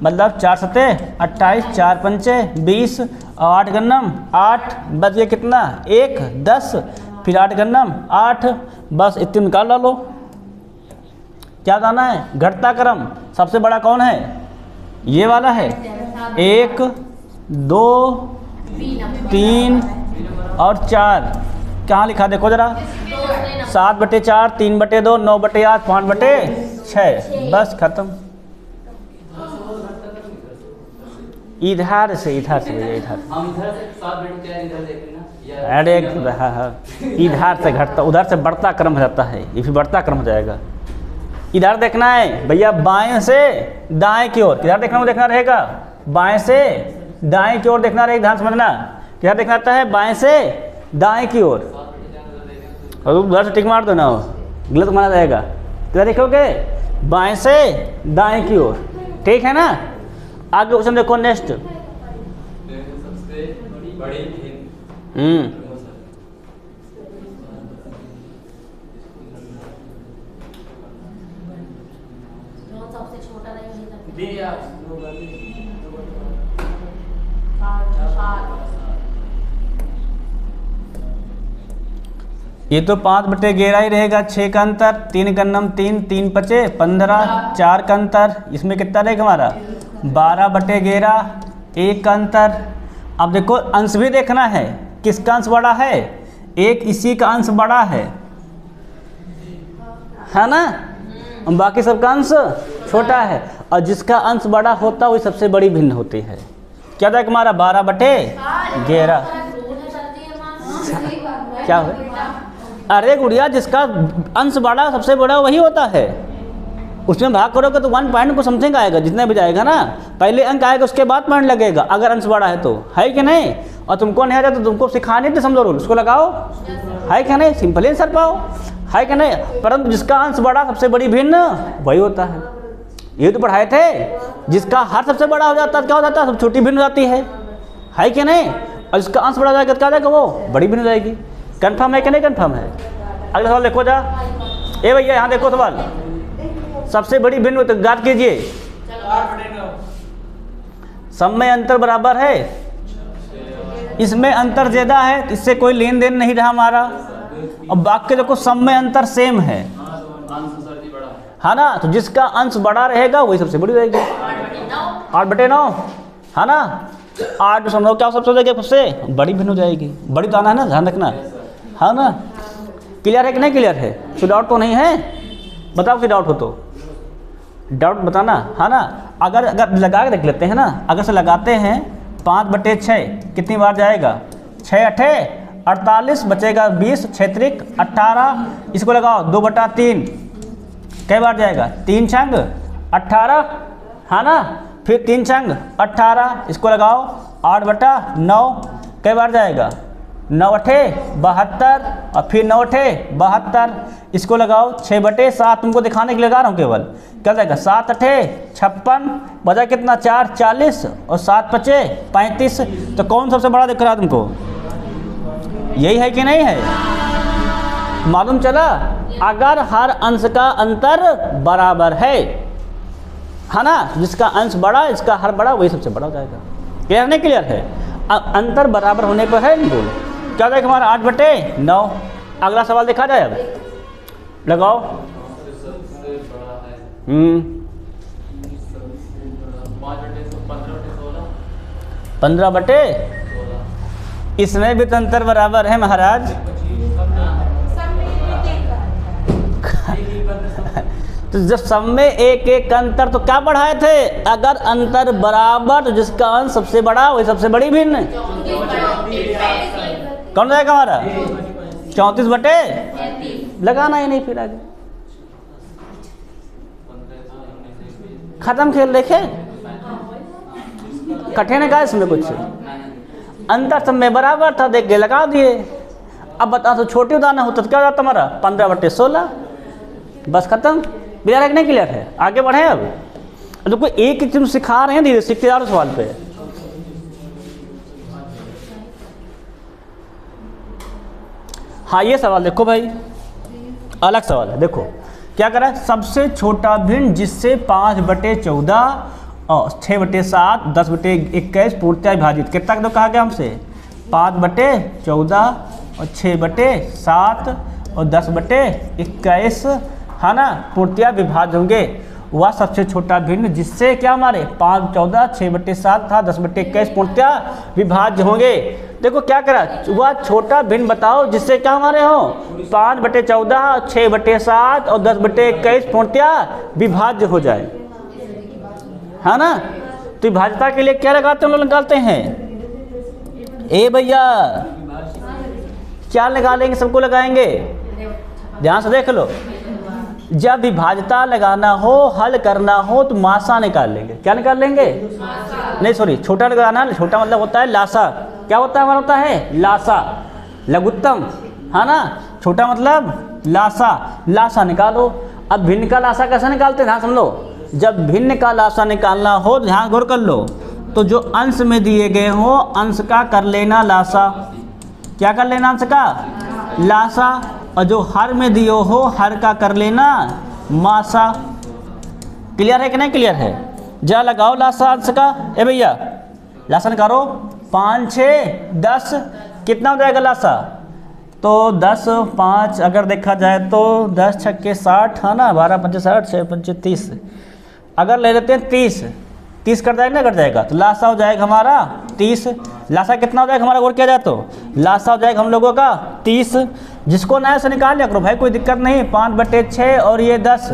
मतलब 4 × 7 = 28, 4 × 5 = 20, और 8 का नाम 8, बच गया कितना? 1, 10, फिर 8 का नाम 8। बस इतने निकाल डालो। क्या जाना है? घटता क्रम सबसे बड़ा कौन है? ये वाला है। 1, 2, 3 और 4। कहाँ लिखा देखो जरा? 7/4, 3/2, 9/8, 5/6। बस खत्म। इधर से भैया इधर। हम इधर से 7 बटे 4 इधर देख लेना या अरे हाँ, इधर से घटता, उधर से बढ़ता क्रम हो जाता है, ये भी बढ़ता क्रम हो जाएगा। इधर देखना है भैया, बाएं से दाएं की ओर, किधर देखना रहेगा, बाएं से दाएं की ओर देखना रहेगा, ध्यान समझना। किधर देखना रहता है, बाएं से दाएं की ओर, और उधर से टिक मार दो ना, गलत माना जाएगा। किधर देखोगे, बाएं से दाएं की ओर, ठीक है ना। आगे क्वेश्चन देखो नेक्स्ट। सबसे बड़ी भिन्न जो सबसे छोटा रहेगा वही करना। दे यार चार। ये तो 5/11 ही रहेगा, 6 का अंतर, 3 का नम 3, 3 पचे 15, 4 का अंतर, इसमें कितना रहेगा हमारा 12/11, 1 का अंतर। अब देखो अंश भी देखना है, किसका अंश बड़ा है, एक इसी का अंश बड़ा है ना, बाकी सबका अंश छोटा है, और जिसका अंश बड़ा होता है वही सबसे बड़ी भिन्न होती है। क्या था हमारा 12/11। क्या हुआ? अरे गुड़िया, जिसका अंश बड़ा सबसे बड़ा वही होता है, उसमें भाग करोगे तो 1 पॉइंट को समथिंग आएगा, जितने भी जाएगा ना, पहले अंक आएगा उसके बाद पॉइंट लगेगा, अगर अंश बड़ा है तो, है कि नहीं। और तुमको नहीं आ रहा तो तुमको सिखाने थे, समझो रूल, उसको लगाओ, है कि नहीं, सिंपल आंसर पाओ, है कि नहीं। परंतु जिसका अंश बड़ा सबसे बड़ी भिन्न वही होता है, ये तो पढ़ाए थे। जिसका हर सबसे बड़ा हो जाता है क्या हो जाता है, सब छोटी भिन्न हो जाती है कि नहीं। और जिसका अंश बड़ा हो जाएगा तो क्या हो जाएगा, वो बड़ी भिन्न हो जाएगी। कंफर्म है कि नहीं कंफर्म है। अगला सवाल देखो जा, ए भैया यहाँ देखो सवाल, सबसे बड़ी भिन्न तो याद कीजिए, सब में अंतर बराबर है, इसमें अंतर ज्यादा है, इससे कोई लेन देन नहीं रहा हमारा। और बाकी देखो सब में अंतर सेम है ना, तो जिसका अंश बड़ा रहेगा वही सबसे बड़ी रहेगी। 8/9 है ना, 8 समझो क्या सब सोचेगा, सबसे बड़ी भिन्न हो जाएगी। बड़ी तो आना है ना, ध्यान रखना, है ना। क्लियर है कि नहीं क्लियर है, कोई डाउट तो नहीं है, बताओ कोई डाउट हो तो डाउट बताना, है ना। अगर लगा के देख लेते हैं ना, अगर से लगाते हैं 5/6 कितनी बार जाएगा, 6 8 48 बचेगा 20, 6 त्रिक 18, इसको लगाओ 2/3 कई बार जाएगा, 3 छंग 18 है ना, फिर 3 छंग 18, इसको लगाओ 8/9 कई बार जाएगा, 9 8 72, और फिर 9 8 72, इसको लगाओ 6/7, तुमको दिखाने के लिए लगा रहा हूँ केवल। क्या जाएगा 7 8 56, बचा कितना 4 40, और 7 5 35। तो कौन सबसे बड़ा दिख रहा है तुमको, यही है कि नहीं है, मालूम चला। अगर हर अंश का अंतर बराबर है ना, जिसका अंश बड़ा इसका हर बड़ा वही सबसे बड़ा हो जाएगा। क्लियर नहीं क्लियर है, अंतर बराबर होने पर है बोल। क्या जाएगा हमारा 8/9। अगला सवाल देखा जाए, अब लगाओ। 15/16, इसमें भी तो अंतर बराबर है महाराज। तो जब सब में एक एक अंतर तो क्या बढ़ाए थे, अगर अंतर बराबर तो जिसका अंश सबसे बड़ा वही सबसे बड़ी भिन्न। कौन जाएगा हमारा 34/, लगाना ही नहीं, फिर आगे खत्म खेल। देखे कठिन का इसमें कुछ, अंतर सब में बराबर था, देख के लगा दिए। अब बता तो छोटी उदाहरण होता तो क्या जाता हमारा 15/16, बस खत्म। क्लियर है कि नहीं क्लियर है, आगे बढ़े। अब देखो एक एक तुम सिखा रहे हैं, धीरे सीखते जा रहे हो सवाल पे। हाँ ये सवाल देखो भाई, अलग सवाल है। देखो क्या करा है, सबसे छोटा भिन्न जिससे 5/14 और 6/7 10/21 पूर्णतः विभाजित, कितना तो कहा गया हमसे 5/14 और 6/7 और 10/21 है ना, पूर्णतः विभाज्य होंगे। वह सबसे छोटा भिन्न जिससे क्या हमारे 5/14 6/7 था 10/21 पूर्णतः विभाज्य होंगे। देखो क्या करा, वह छोटा भिन्न बताओ जिससे क्या हमारे हो 5/14 6/7 और 10/21 पूर्णतः विभाज्य हो जाए, है ना। तो विभाज्यता के लिए क्या लगाते हैं, हम लोग निकालते हैं ए भैया, क्या निकालेंगे, सबको लगाएंगे, ध्यान से देख लो। जब विभाज्यता लगाना हो, हल करना हो तो मासा निकाल लेंगे। क्या निकाल लेंगे, नहीं सॉरी, छोटा लगाना, छोटा मतलब होता है लासा। क्या होता है हमारा, होता है लासा, लघुत्तम, है ना। छोटा मतलब लासा, लासा निकालो। अब भिन्न का लासा कैसे निकालते हैं, ध्यान समझ लो। जब भिन्न का लासा निकालना हो, ध्यान गौर कर लो, तो जो अंश में दिए गए हो अंश का कर लेना लासा। क्या कर लेना, अंश का लासा। और जो हर में दियो हो हर का कर लेना मासा। क्लियर है कि नहीं क्लियर है। जा लगाओ लासा अंश का। ए भैया लासा निकालो, 5 6 10 कितना हो जाएगा लासा, तो 10 5 अगर देखा जाए तो 10 छक्के 60, है ना, 12 पंचे 60, 6 पंचे 30, अगर ले लेते हैं 30 कर जाएगा ना, कट जाएगा, तो लासा हो जाएगा हमारा 30। लासा कितना हो जाएगा हमारा, और किया जाए तो लासा हो जाएगा हम लोगों का 30। जिसको नया से निकाल लिया करो भाई, कोई दिक्कत नहीं। 5/6 और ये 10,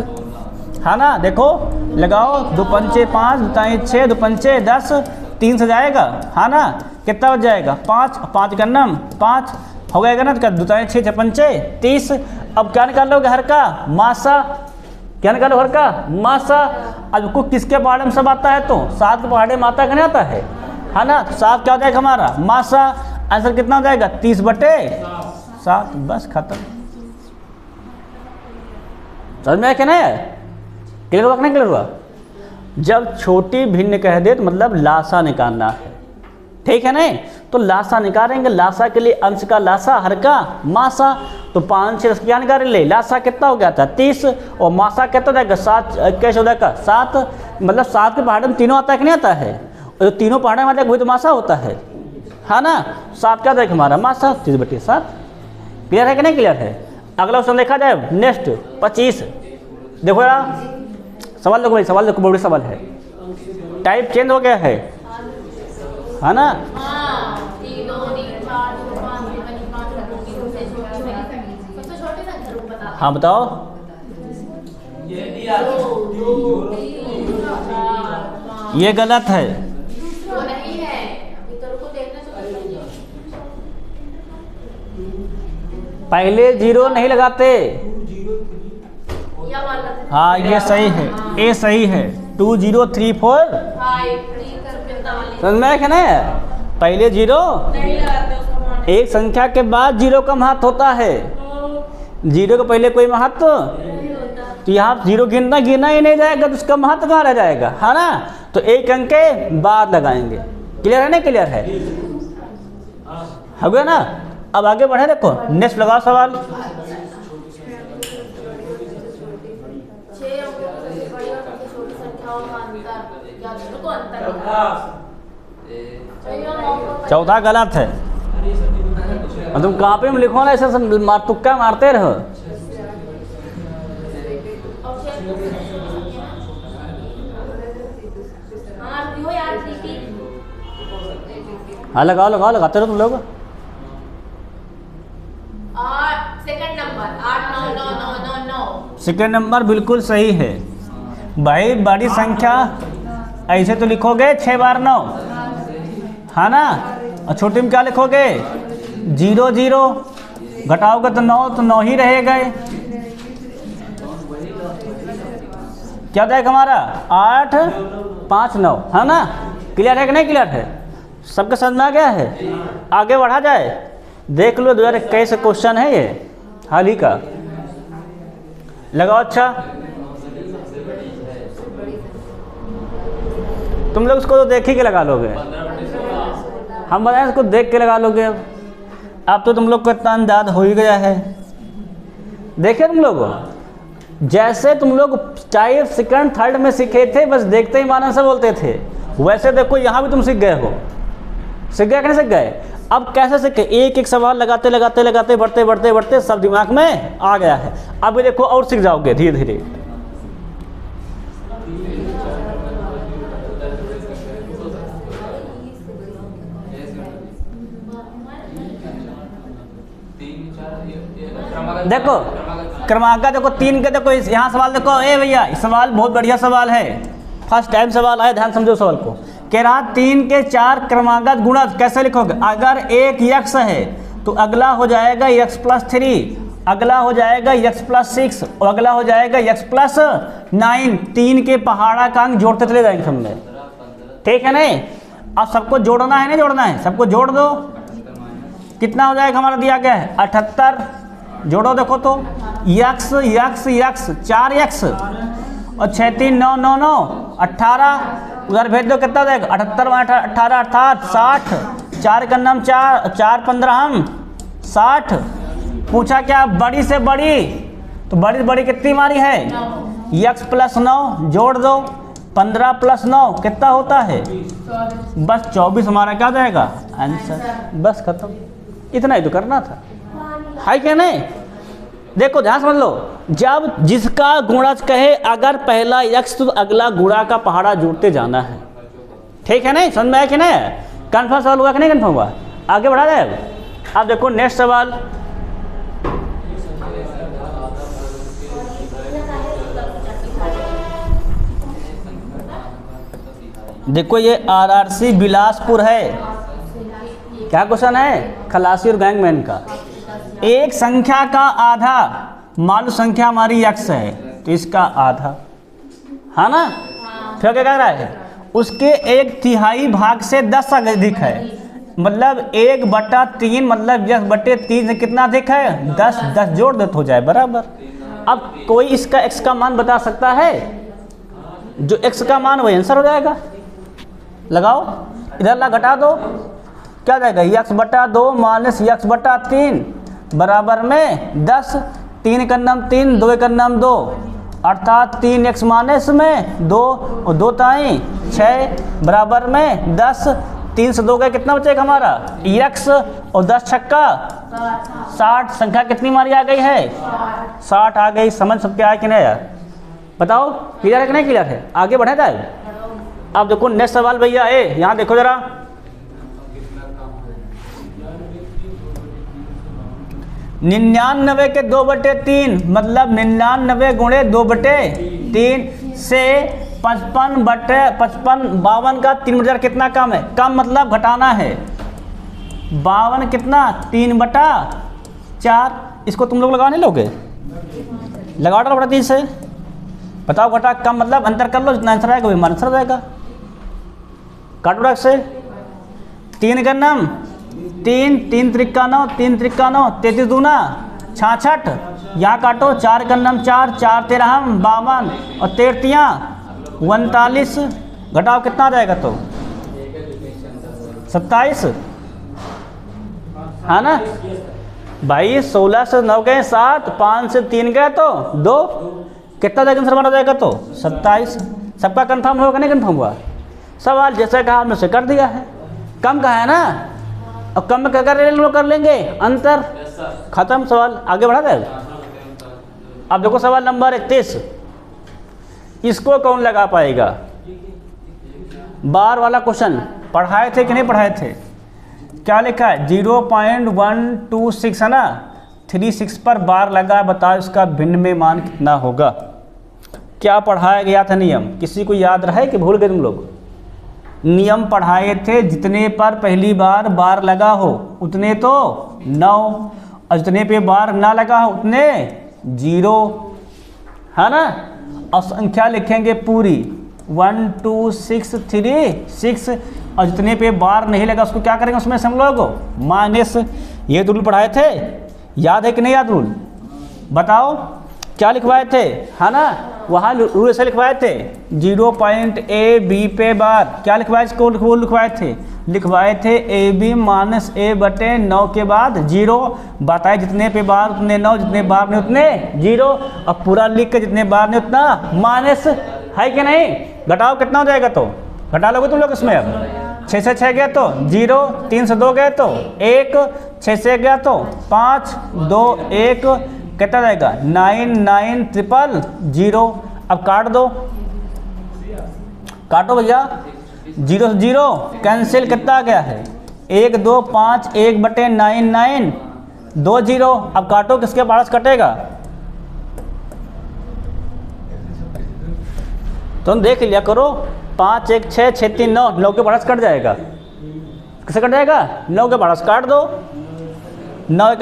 है ना, देखो लगाओ, 2 पंचे 5, 2 6, 2 पंचे 10, 3 से जाएगा, है ना, कितना हो जाएगा 5, 5 का नम 5 हो गएगा ना, 2 6 6 पंचे 30। अब क्या निकाल लोगे, हर का मासा। क्या निकालो, हर का मासा। अब को किसके पहाड़े में सब आता है, तो 7 के पहाड़े में आता है कि नहीं आता है ना, तो 7 क्या हो जाएगा हमारा मासा। आंसर कितना हो जाएगा 30/7, बस खत्म। समझ में आया क्या नहीं है, क्लियर हुआ कि नहीं क्लियर हुआ। जब छोटी भिन्न कह दे तो मतलब लासा निकालना है, ठीक है नहीं, तो लासा निकालेंगे। लासा के लिए अंश का लासा, हर का मासा। तो 5 6 क्या निकाल ले, लासा कितना हो गया था 30, और मासा कितना हो जाएगा 7, कैसे हो जाएगा 7, मतलब 7 के पहाड़े में तीनों आता है कि नहीं आता है, और तीनों पहाड़े में आता है वही तो मासा होता है ना। 7 क्या जाएगा हमारा मासा, 30/7। क्लियर है कि नहीं क्लियर है। अगला क्वेश्चन देखा जाए, नेक्स्ट 25। देखो यार सवाल देखो भाई, सवाल देखो, बड़ी सवाल है, टाइप चेंज हो गया है ना। हाँ बताओ, ये गलत है, पहले 0 नहीं लगाते। हाँ ये सही है, ए सही है, 2 0 3 4 समझ में है ना। पहले 0, एक संख्या के बाद 0 का महत्व होता है, 0 के पहले कोई महत्व, तो यहाँ 0 गिनना ही नहीं जाएगा, तो उसका महत्व कहाँ रह जाएगा, है ना। तो एक अंक के बाद लगाएंगे। क्लियर है नहीं क्लियर है, हो गया ना। अब आगे बढ़े, देखो नेक्स्ट लगाओ सवाल। चौथा गलत है, तुम कॉपी में लिखो ना, ऐसे तुक्का मारते रहो। हाँ लगाओ लगाओ, लगाते रहो तुम लोग। सेकंड नंबर बिल्कुल सही है भाई। बड़ी संख्या ऐसे तो लिखोगे 6 बार 9, है ना, और छोटी में क्या लिखोगे 0 0, घटाओगे तो 9 ही रहेगा। क्या जाएगा हमारा 8 5 9, है ना। क्लियर है कि नहीं क्लियर है, सबके समझ में आ गया है। आगे बढ़ा जाए, देख लो 2021 क्वेश्चन है ये, हाल ही का, लगाओ। अच्छा तुम लोग उसको तो देख ही के लगा लोगे, हम बताएं इसको देख के लगा लोगे। अब तो तुम लोग को इतना अंदाज हो ही गया है। देखे तुम लोग, जैसे तुम लोग चाहे सेकंड थर्ड में सीखे थे, बस देखते ही मानन से बोलते थे, वैसे देखो यहाँ भी तुम सीख गए हो। सीख गए कि नहीं सीख गए। अब कैसे सीखे, एक एक सवाल लगाते लगाते लगाते बढ़ते बढ़ते बढ़ते सब दिमाग में आ गया है। अब देखो और सीख जाओगे धीरे धीरे। देखो क्रमांक देखो 3 के, देखो यहाँ सवाल देखो। ए भैया सवाल बहुत बढ़िया सवाल है, फर्स्ट टाइम सवाल आया, ध्यान समझो सवाल को। कह रहा 3 के 4 क्रमागत गुणज कैसे लिखोगे? अगर एक यक्स है तो अगला हो जाएगा यक्स प्लस 3, अगला हो जाएगा यक्स प्लस 6 और अगला हो जाएगा यक्स प्लस 9। 3 के पहाड़ा का अंक जोड़ते चले जाएंगे हमने, ठीक है नहीं? अब सबको जोड़ना है, नहीं जोड़ना है, सबको जोड़ दो। कितना हो जाएगा हमारा दिया गया है 78। जोड़ो देखो तो, यक्स यक्स यक्स 4 यक्स और 6 3 9 9 9 18। उधर भेज दो, कितना हो जाएगा 78 18 अर्थात 60। 4 का नाम 4 4 15 हम 60। पूछा क्या बड़ी से बड़ी, तो बड़ी से बड़ी कितनी हमारी है यक्स प्लस 9। जोड़ दो, 15 प्लस 9 कितना होता है? बस 24 हमारा क्या हो जाएगा आंसर। बस खत्म, इतना ही तो करना था, है क्या नहीं? देखो ध्यान समझ लो, जब जिसका गुणज कहे अगर पहला यक्स तो अगला गुणा का पहाड़ा जोड़ते जाना है, ठीक है नहीं? समझ में आया कि नहीं? कन्फर्म सवाल हुआ कि नहीं कन्फर्म हुआ? आगे बढ़ा जाए। अब देखो नेक्स्ट सवाल, देखो ये आरआरसी बिलासपुर है। क्या क्वेश्चन है? खलासी और गैंगमैन का। एक संख्या का आधा, मान लो संख्या हमारी यक्स है तो इसका आधा, है ना? फिर क्या कह रहा है? उसके 1/3 भाग से 10 अधिक है, मतलब 1/3 मतलब यक्स बटे 3 से कितना अधिक है 10। 10 जोड़ दे तो हो जाए बराबर। अब कोई इसका x का मान बता सकता है? जो x का मान वही आंसर हो जाएगा। लगाओ, इधर ला घटा दो, क्या जाएगा यक्स बटा 2 माइनस यक्स बटा 3 बराबर में 10। 3 का नाम 3, 2 का नाम 2 अर्थात 3x माइनस में 2 और 2 ताई 6 बराबर में 10। 3 से 2 का कितना बचेगा हमारा x और 10 छक्का 60। संख्या कितनी हमारी आ गई है 60 आ गई। समझ सबके आया कि नहीं यार? बताओ क्लियर है कि नहीं क्लियर है? आगे बढ़े जाए। अब देखो नेक्स्ट सवाल भैया है, यहाँ देखो जरा। 99 के 2/3 मतलब 99 गुणे 2/3 से 52 का 3/4 कितना कम है? कम मतलब घटाना है। 52 कितना 3/4। इसको तुम लोग लगा नहीं लोगे? लगा डालो बटा 3 से, बताओ घटा कम मतलब अंतर कर लो, जितना आंसर आएगा वही आंसर आएगा। काटो डाक से 3 का नाम 3 3 त्रिका 9 3 त्रिका 9 33 दूना 66। यहाँ काटो 4 का नाम 4 4 13 हम 52 और 33 39। घटाओ कितना आ जाएगा तो 27, है ना भाई? 16 से 9 गए 7, 5 से 3 गए तो 2, कितना जाएगा आंसर बना जाएगा तो 27। सबका कंफर्म होगा नहीं कंफर्म हुआ? सवाल जैसा कहा हमने से कर दिया है। कम का है ना, और कम में क्या कर लेंगे अंतर, खत्म सवाल। आगे बढ़ा जाए। अब देखो सवाल नंबर 31, इसको कौन लगा पाएगा? बार वाला क्वेश्चन पढ़ाए थे कि नहीं पढ़ाए थे? क्या लिखा है 0.126 है ना, 36 पर बार लगा, बताओ इसका भिन्न में मान कितना होगा? क्या पढ़ाया गया था नियम? किसी को याद रहा है कि भूल गए तुम लोग? नियम पढ़ाए थे जितने पर पहली बार बार लगा हो उतने तो 9 और जितने पे बार ना लगा हो उतने 0, है ना? और संख्या लिखेंगे पूरी 1 2 6 3 6 और जितने पे बार नहीं लगा उसको क्या करेंगे उसमें से हम लोग माइनस। ये रूल पढ़ाए थे, याद है कि नहीं याद रूल? बताओ क्या लिखवाए थे, है ना? वहाँ रूल ऐसे लिखवाए थे 0.AB पे बार, क्या लिखवाए इसको लिखवाए थे AB माइनस A बटे 9 के बाद 0। बताए जितने पे बार उतने 9, जितने बार नहीं उतने 0 और पूरा लिख के जितने बार नहीं उतना माइनस, है कि नहीं? घटाओ कितना हो जाएगा तो घटा लोगे तुम लोग इसमें? अब 6 से 6 गया तो 0, 3 से 2 गए तो 1, 6 से गया तो 5 2 1 कितना जाएगा 9 9 0 0। अब काट दो, काटो भैया, 0 से 0 कैंसिल, कितना आ गया है 1 2 5 1 बटे 9 9 2 0। अब काटो, किसके पास कटेगा? तुम देख लिया करो, 5 1 6 6 3 9, 9 के बड़ा से कट जाएगा। किसे कट जाएगा? 9 के बड़ा से काट दो। 9 1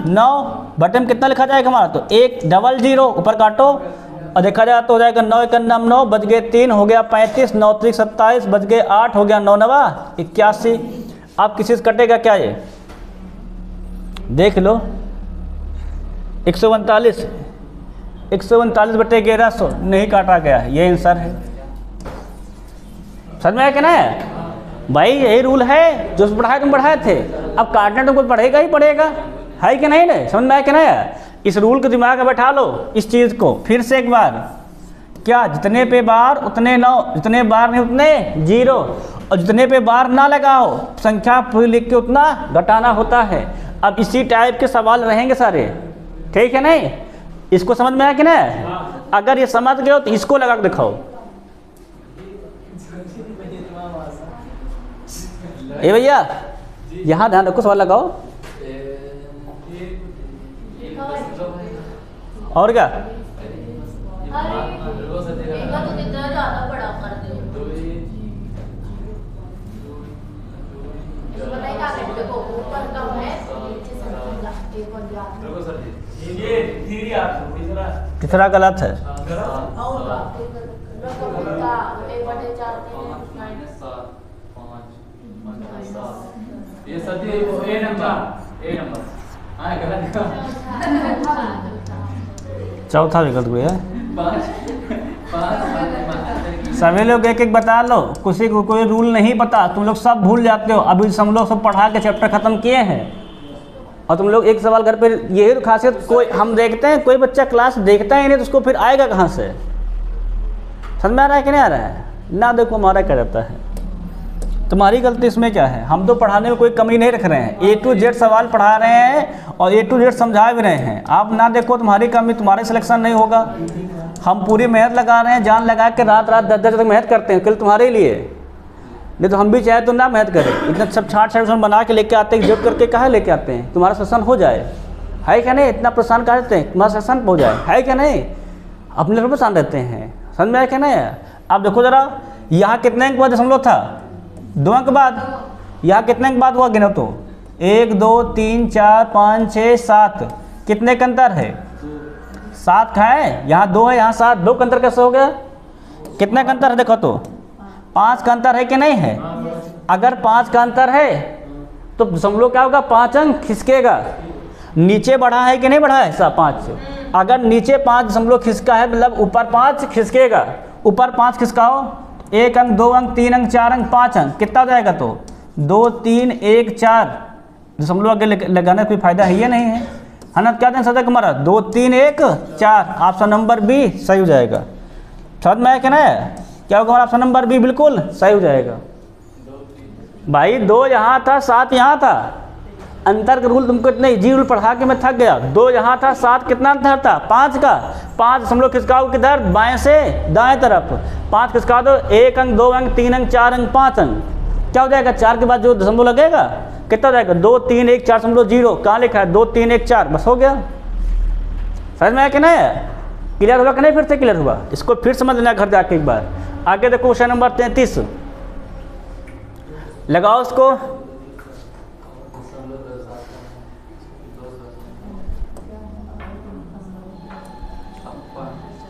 9, बटे में कितना लिखा जाएगा हमारा? तो 1 00 ऊपर काटो और देखा जाए तो हो जाएगा 9 1 9, बच गए 3, हो गया 35, 9 3 27, बच गए 8, हो गया 9 9 81। अब किसी से कटेगा क्या ये? देख लो, 139 बटे 1100 नहीं काटा गया है, ये आंसर है। समझ में आया कि नहीं? भाई यही रूल है जो पढ़ाए तुम पढ़ाए थे, अब काटना तुमको पड़ेगा ही पड़ेगा, है कि नहीं? नहीं समझ में आया कि नहीं? इस रूल को दिमाग में बैठा लो, इस चीज़ को फिर से एक बार। क्या? जितने पे बार उतने 9, जितने बार नहीं उतने 0, और जितने पे बार ना लगाओ संख्या पूरी लिख के उतना घटाना होता है। अब इसी टाइप के सवाल रहेंगे सारे, ठीक है नहीं? इसको समझ में आया कि नहीं? अगर ये समझ गए हो तो इसको लगा के दिखाओ। ए भैया यहाँ ध्यान रखो, सवाल लगाओ। और क्या? देखा तो कितना ज्यादा बड़ा कर दो। इसको बताइए क्या करते हो? ऊपर कम है, नीचे समझा एक और याद। ये थ्री आप तीसरा गलत है। और रकम का 1/4 ये सदी ए नंबर हाँ गलत। चौथा विकल्प हुआ है। 5 सभी लोग एक एक बता लो, किसी को कोई रूल नहीं पता, तुम लोग सब भूल जाते हो। अभी हम लोग सब पढ़ा के चैप्टर खत्म किए हैं और तुम लोग एक सवाल घर पे, यही तो खासियत। कोई हम देखते हैं कोई बच्चा क्लास देखता ही नहीं तो उसको फिर आएगा कहाँ से? समझ में आ रहा है कि नहीं आ रहा है? ना देखो हमारा क्या रहता है, तुम्हारी गलती इसमें क्या है? हम तो पढ़ाने में कोई कमी नहीं रख रहे हैं, A to Z सवाल पढ़ा रहे हैं और A to Z समझा भी रहे हैं। आप ना देखो तुम्हारी कमी, तुम्हारे सिलेक्शन नहीं होगा। हम पूरी मेहनत लगा रहे हैं, जान लगा के रात 10 तक मेहनत करते हैं केवल तुम्हारे लिए। नहीं तो हम भी चाहे तो ना मेहनत करें, इतना सब छाट बना के लेके आते हैं, एग्जिट करके कहाँ लेके आते हैं? तुम्हारा सेशन हो जाए, है क्या नहीं? इतना परेशान कर देते हैं तुम्हारा सेशन हो जाए, है क्या नहीं? अपने पर परेशान रहते हैं। समझ में आया क्या नहीं? आप देखो ज़रा, यहाँ कितने अंक बाद दशमलव था? 2 अंक बाद। यहाँ कितने अंक बाद हुआ? गिनो तो 1 2 3 4 5 6 7, कितने का अंतर है? 7 का है, यहाँ 2 है, यहाँ 7, 2 का अंतर कैसे हो गया? कितने का अंतर है देखो तो? 5 का अंतर है कि नहीं है? अगर 5 का अंतर है तो दशमलव क्या होगा? 5 अंक खिसकेगा। नीचे बढ़ा है कि नहीं बढ़ा है? 5 से अगर नीचे 5 दशमलव खिसका है मतलब ऊपर 5 खिसकेगा। ऊपर 5 खिसकाओ, 1 अंक 2 अंक 3 अंक 4 अंक 5 अंक, कितना हो जाएगा? तो 2 3 1 4, दशमलव आगे लगाने का कोई फायदा है ये नहीं है, है ना? क्या आंसर हमारा? 2 3 1 4, ऑप्शन नंबर बी सही हो जाएगा। समझ में आया कि नहीं? क्या होगा हमारा? ऑप्शन नंबर बी बिल्कुल सही हो जाएगा। भाई 2 यहाँ था, 7 यहाँ था, अंतर का रूल तुमको इतने इजी रूल पढ़ा के मैं थक गया। 2 यहाँ था, 7 कितना अंतर था? 5 का। 5 दशमलव खिसकाओ किधर? बाएं से दाएं तरफ। 5 खिसका दो, 1 अंक 2 अंक 3 अंक 4 अंक 5 अंक, क्या हो जाएगा? 4 के बाद जो दशमलव लगेगा कितना हो जाएगा? 2 3 1 4.0। कहाँ लिखा है? 2 3 1 4, बस हो गया। समझ में आया कि नहीं? क्लियर हुआ कि नहीं? फिर से क्लियर हुआ? इसको फिर समझ लेना घर जाके एक बार। आगे देखो क्वेश्चन नंबर 33, लगाओ उसको।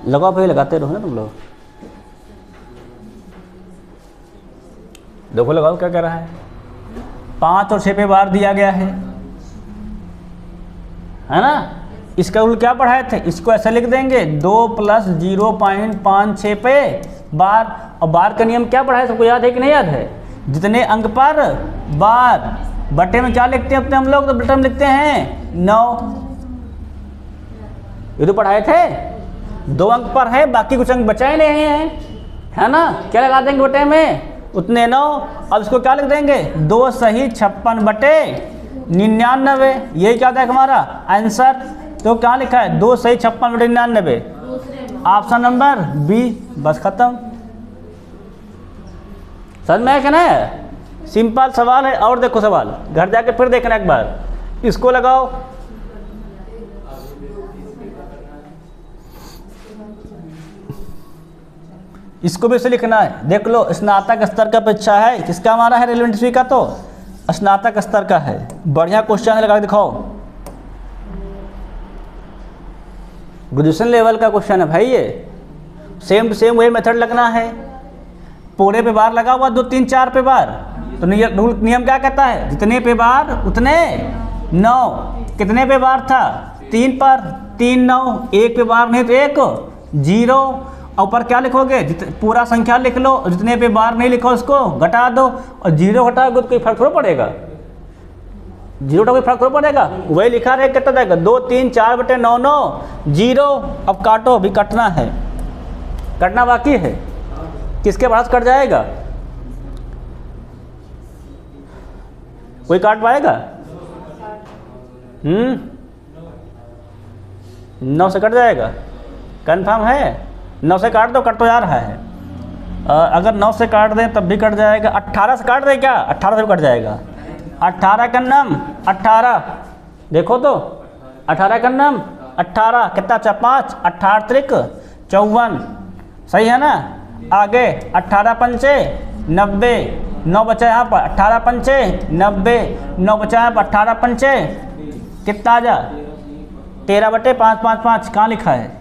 लगाओ भाई, लगाते रहो ना तुम लोग। देखो लगाओ क्या कह रहा है। 5 और 6 पे बार दिया गया है ना? इसका रूल क्या पढ़ाए थे? इसको ऐसे लिख देंगे 2 + 0.56 पे बार। और बार का नियम क्या पढ़ाया? सबको याद है कि नहीं याद है? जितने अंक पर बार, बटे में क्या लिखते हैं अपने हम लोग? तो बटे में लिखते हैं 9। ये तो पढ़ाए थे। 2 अंक पर है, बाकी कुछ अंक बचाए नहीं हैं, है ना? क्या लगा देंगे बटे में? उतने 9। अब इसको क्या लिख देंगे? 2 सही 56 बटे 99। यही क्या था हमारा आंसर? तो क्या लिखा है? 2 सही 56 बटे 99, ऑप्शन नंबर बी। बस खत्म। समझ में है क्या ना? सिंपल सवाल है। और देखो सवाल घर जाके फिर देखना एक बार, इसको लगाओ। इसको भी इसे लिखना है। देख लो, स्नातक स्तर का परीक्षा है, किसका हमारा है रेलेवेंट हिस्ट्री का, तो स्नातक स्तर का है। बढ़िया क्वेश्चन है, लगा के दिखाओ। ग्रेजुएशन लेवल का क्वेश्चन है भाई ये। सेम टू सेम वही मेथड लगना है। पूरे पे बार लगा हुआ 2 3 4 पे बार, तो नियम क्या कहता है, जितने पे बार उतने 9। कितने पे बार था, 3 पर, 3 9, 1 पे बार नहीं तो 1 0। और ऊपर क्या लिखोगे, पूरा संख्या लिख लो, जितने पे बार नहीं लिखो उसको घटा दो, और 0 घटाओगे तो कोई फर्क थोड़ा पड़ेगा, 0 का कोई फर्क थोड़ा पड़ेगा। वही लिखा रहे, कितना जाएगा 2 3 4 बटे 9 9 0। अब काटो, अभी कटना है, कटना बाकी है। किसके पास कट जाएगा, कोई काट पाएगा? 9 से कट जाएगा, कंफर्म है? 9 से काट दो, कट तो जा रहा है। अगर 9 से काट दें तब भी कट जाएगा। 18 से काट दें क्या, 18 से भी कट जाएगा। 18 का नाम 18, देखो तो 18 का नाम 18, कितना अच्छा 5, 18 त्रिक 54, सही है ना। आगे 18 पंचे 90, 9 बचा यहाँ पर, 18 पंचे 90, 9 बचा यहाँ पर, 18 पंचे कितना आ जा 13 बटे 5 5 5, कहाँ लिखा है,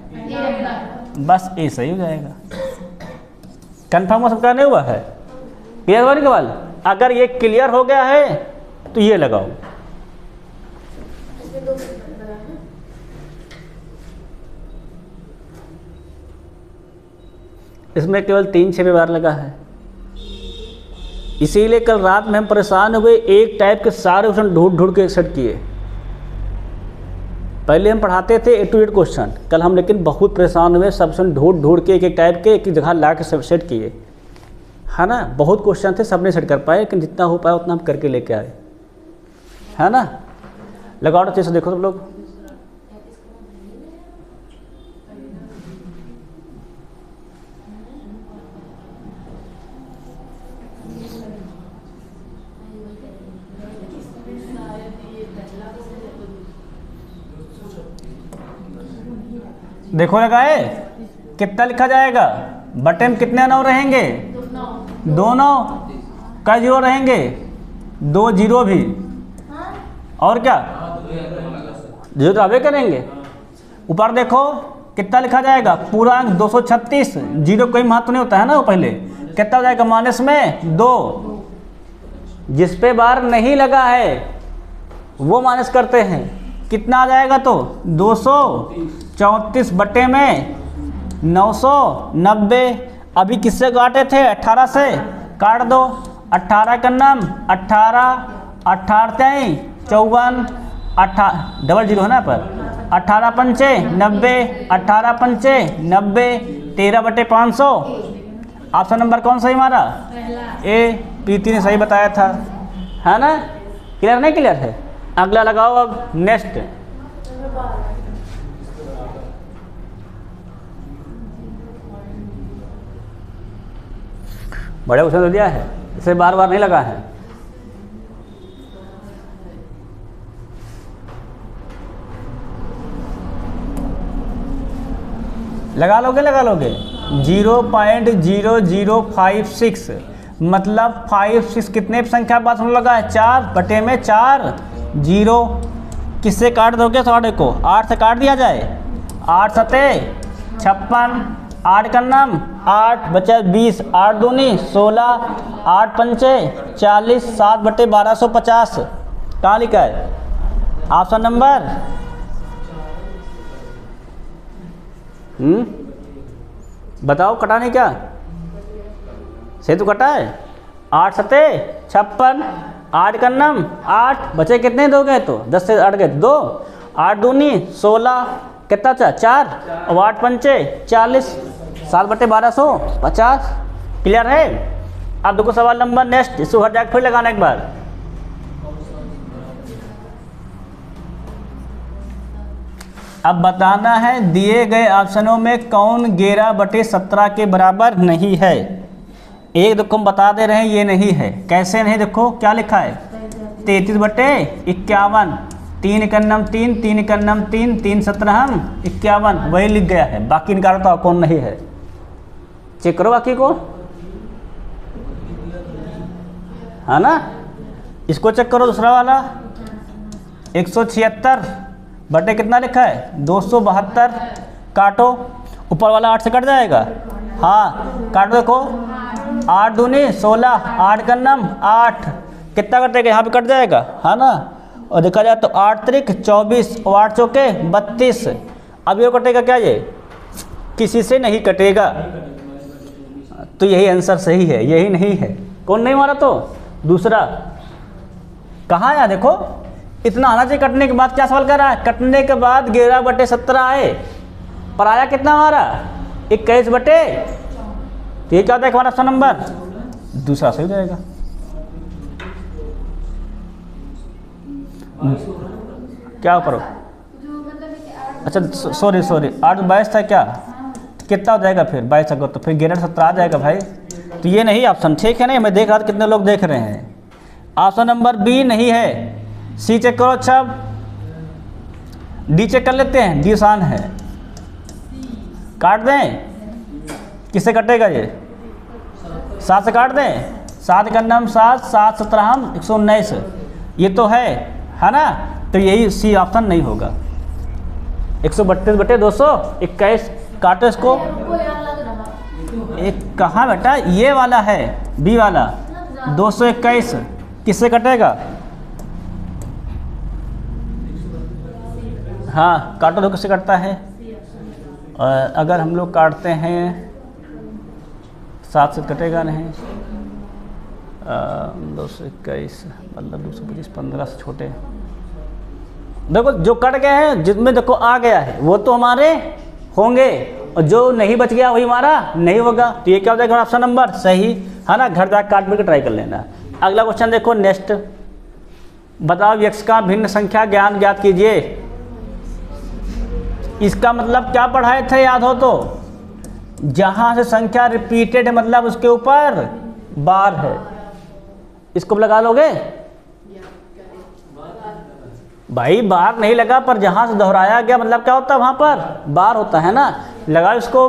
बस ये सही हो जाएगा। कन्फर्म हो सबका नहीं हुआ है, क्लियर हुआ नहीं केवल? अगर ये क्लियर हो गया है तो ये लगाओ। इसमें केवल 3 6 बार लगा है, इसीलिए कल रात में हम परेशान हुए, एक टाइप के सारे क्वेश्चन ढूंढ के सेट किए। पहले हम पढ़ाते थे 8 to 8 क्वेश्चन, कल हम लेकिन बहुत परेशान हुए, सब क्वेश्चन ढूंढ के एक टाइप के एक जगह ला के सब सेट किए, है ना। बहुत क्वेश्चन थे, सब नहीं सेट कर पाए, लेकिन जितना हो पाया उतना हम करके लेके आए, है ना। लगाओ अच्छे से, देखो सब लोग। देखो लगाए, कितना लिखा जाएगा, बटे में कितने 9 रहेंगे, 2 9, कई 0 रहेंगे, 2 0 भी, और क्या 0 तो आवे करेंगे। ऊपर देखो कितना लिखा जाएगा, पूरा अंक 236, 0 कोई महत्व नहीं होता है ना। वो पहले कितना हो जाएगा, माइनस में 2, जिस पे बार नहीं लगा है वो माइनस करते हैं, कितना आ जाएगा, तो 234 बटे में 990। अभी किससे काटे थे, 18 से, काट दो। 18 का नाम 18, 18 53 54, 18 डबल 0 है ना पर, 18 पंचे 90, 18 पंचे 90, 13 बटे 500। ऑप्शन नंबर कौन सही हमारा, ए। पीती ने सही बताया था, है ना। क्लियर नहीं क्लियर है? अगला लगाओ अब, नेक्स्ट। बड़े क्वेश्चन दे दिया है, इसे बार बार नहीं लगा है। लगा लोगे 0.0056, मतलब 5 6 कितने संख्या बाद हम लगा है, 4 बटे में 4 0। किससे काट दोगे, तो 8 को 8 से काट दिया जाए, 8 सते 56, 8 का नाम 8 बचा 20, 8 दूनी 16, 8 पंचे 40, 7 बटे 1250, कहाँ लिखा है, ऑप्शन नंबर बताओ, कटा नहीं क्या, से तो कटा है। 8 सते 56, 8 का नाम 8 बचे कितने दोगे, तो 10 से 8 गए 2, 8 दूनी 16, कितना था 4, और 8 पंचे 40, 7 बटे 1250। क्लियर है? अब देखो सवाल नंबर नेक्स्ट, इसको हट जाकर फिर लगाना एक बार। अब बताना है दिए गए ऑप्शनों में कौन 11/17 के बराबर नहीं है। एक देखो हम बता दे रहे हैं ये नहीं है, कैसे नहीं, देखो क्या लिखा है 33/51, 3 का नाम 3, 3 का नाम 3, 3 17 51, वही लिख गया है, बाकी निकालो तो कौन नहीं है। चेक करो बाकी को, है ना। इसको चेक करो दूसरा वाला 176 बटे कितना लिखा है 272, काटो, ऊपर वाला 8 से कट जाएगा, हाँ काटो, देखो 8 दूनी 16, 8 का नम 8, कितना कटेगा यहाँ पे कट जाएगा, है ना। और देखा जाए तो 8 त्रिक 24 और 8 चौके 32। अब ये कटेगा क्या, ये किसी से नहीं कटेगा, तो यही आंसर सही है, यही नहीं है। कौन नहीं मारा तो दूसरा, कहाँ आया देखो, इतना आना चाहिए कटने के बाद। क्या सवाल कर रहा है, कटने के बाद 11 बटे 17 आए, पर आया कितना हमारा 21 बटे, तो ये क्या होता है हमारा ऑप्शन नंबर दूसरा सही हो जाएगा। क्या करो, अच्छा सॉरी 8 22 था क्या, कितना हो जाएगा फिर 22 अगर, तो फिर 11 17 आ जाएगा भाई, तो ये नहीं ऑप्शन, ठीक है। नहीं मैं देख रहा था कितने लोग देख रहे हैं, ऑप्शन नंबर बी नहीं है। सी चेक करो, अच्छा डी चेक कर लेते हैं, डी आसान है, काट दें, किससे कटेगा ये 7 से काट दें, 7 का नाम 7, 7 17 हम 119, ये तो है ना, तो यही सी ऑप्शन नहीं होगा। 132 बटे 221, काटो इसको, एक कहाँ बेटा, ये वाला है बी वाला 221, किससे कटेगा, हाँ काटो तो किससे कटता है, अगर हम लोग काटते हैं 7 से कटेगा नहीं, 221 मतलब 225 15 से छोटे, देखो जो कट गए हैं जिसमें देखो आ गया है वो तो हमारे होंगे, और जो नहीं बच गया वही हमारा नहीं होगा, तो ये क्या हो जाएगा ऑप्शन नंबर सही, है ना। घर जाकर काट के ट्राई कर लेना। अगला क्वेश्चन देखो नेक्स्ट, बताओ x का भिन्न संख्या ज्ञान ज्ञात कीजिए। इसका मतलब क्या पढ़ाए थे, याद हो तो, जहां से संख्या रिपीटेड है मतलब उसके ऊपर बार है, इसको लगा लोगे भाई, बार नहीं लगा पर जहां से दोहराया गया मतलब क्या होता है वहां पर बार होता है ना, लगाओ इसको।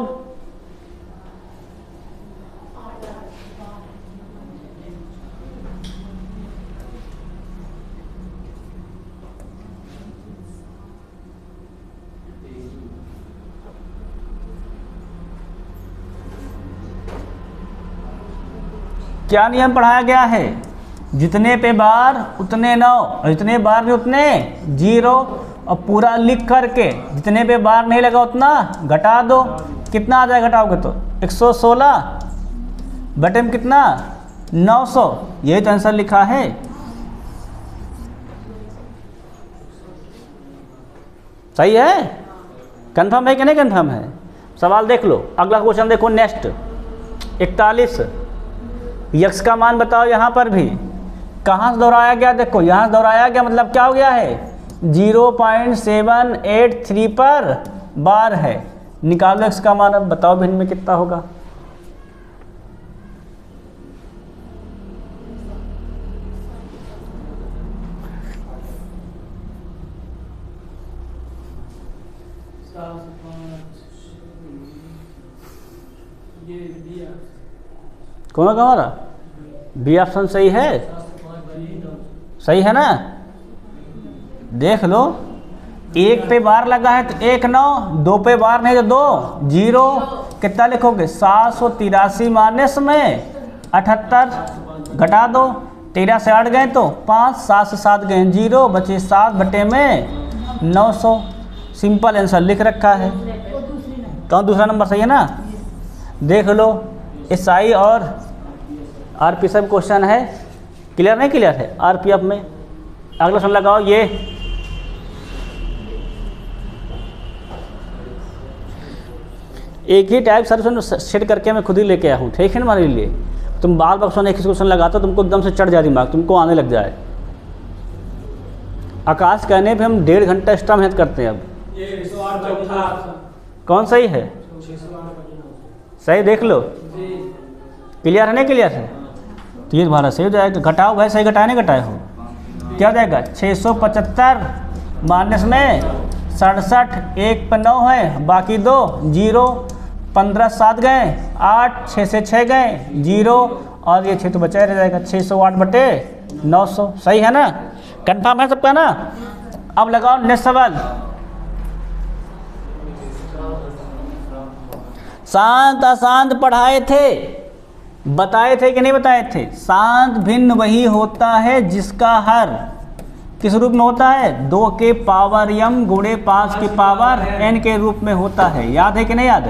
क्या नियम पढ़ाया गया है, जितने पे बार उतने 9, और जितने बार नहीं उतने 0, और पूरा लिख करके जितने पे बार नहीं लगा उतना घटा दो, कितना आ जाए घटाओगे तो 116 बटे में कितना 900, यही तो आंसर लिखा है। सही है, कंफर्म है कि नहीं कंफर्म है, सवाल देख लो। अगला क्वेश्चन देखो नेक्स्ट 41, यक्स का मान बताओ। यहाँ पर भी कहाँ से दोहराया गया, देखो यहाँ से दोहराया गया मतलब क्या हो गया है 0.783 पर बार है, निकालो x का मान। अब बताओ भिन्न में कितना होगा, कौन होगा हमारा बी ऑप्शन सही है, सही है ना। देख लो, 1 पे बार लगा है तो 1 9, 2 पे बार नहीं तो 2 0, कितना लिखोगे 783 माइनस में 78, घटा दो, 13 से 8 गए तो 5, 7 से 7 गए 0, बचे 7 बटे में 900, सिंपल आंसर लिख रखा है। कौन दूसरा नंबर सही है ना, देख लो। एसआई और आरपी सब क्वेश्चन है, क्लियर नहीं क्लियर है आरपीएफ में। अगला क्वेश्चन लगाओ, ये एक ही टाइप सर सेट करके मैं खुद ही लेके आया हूँ, ठीक है ना। हमारे लिए तुम बार बार क्वेश्चन एक ही क्वेश्चन लगाते हो, तुमको एकदम से चढ़ जाए दिमाग, तुमको आने लग जाए। आकाश कहने पे हम 1.5 घंटा एक्स्ट्रा मेहनत करते हैं। अब कौन सही है, सही देख लो, क्लियर है नहीं क्लियर है, तो ये तुम्हारा सही हो जाएगा। घटाओ भाई, सही घटाए नहीं घटाए हो, क्या हो जाएगा 675 माइनस में 67, 1 पर 9 है बाकी 2 0, 15 7 गए 8, 6 से 6 गए 0 और ये 6 तो बचा ही रह जाएगा 608 बटे 900। सही है ना, कंफर्म है सबका ना। अब लगाओ नेक्स्ट सवाल। शांत अशांत पढ़ाए थे, बताए थे कि नहीं बताए थे? शांत भिन्न वही होता है जिसका हर किस रूप में होता है? 2 के पावर m गुणे 5 के पावर n के रूप में होता है। याद है कि नहीं याद?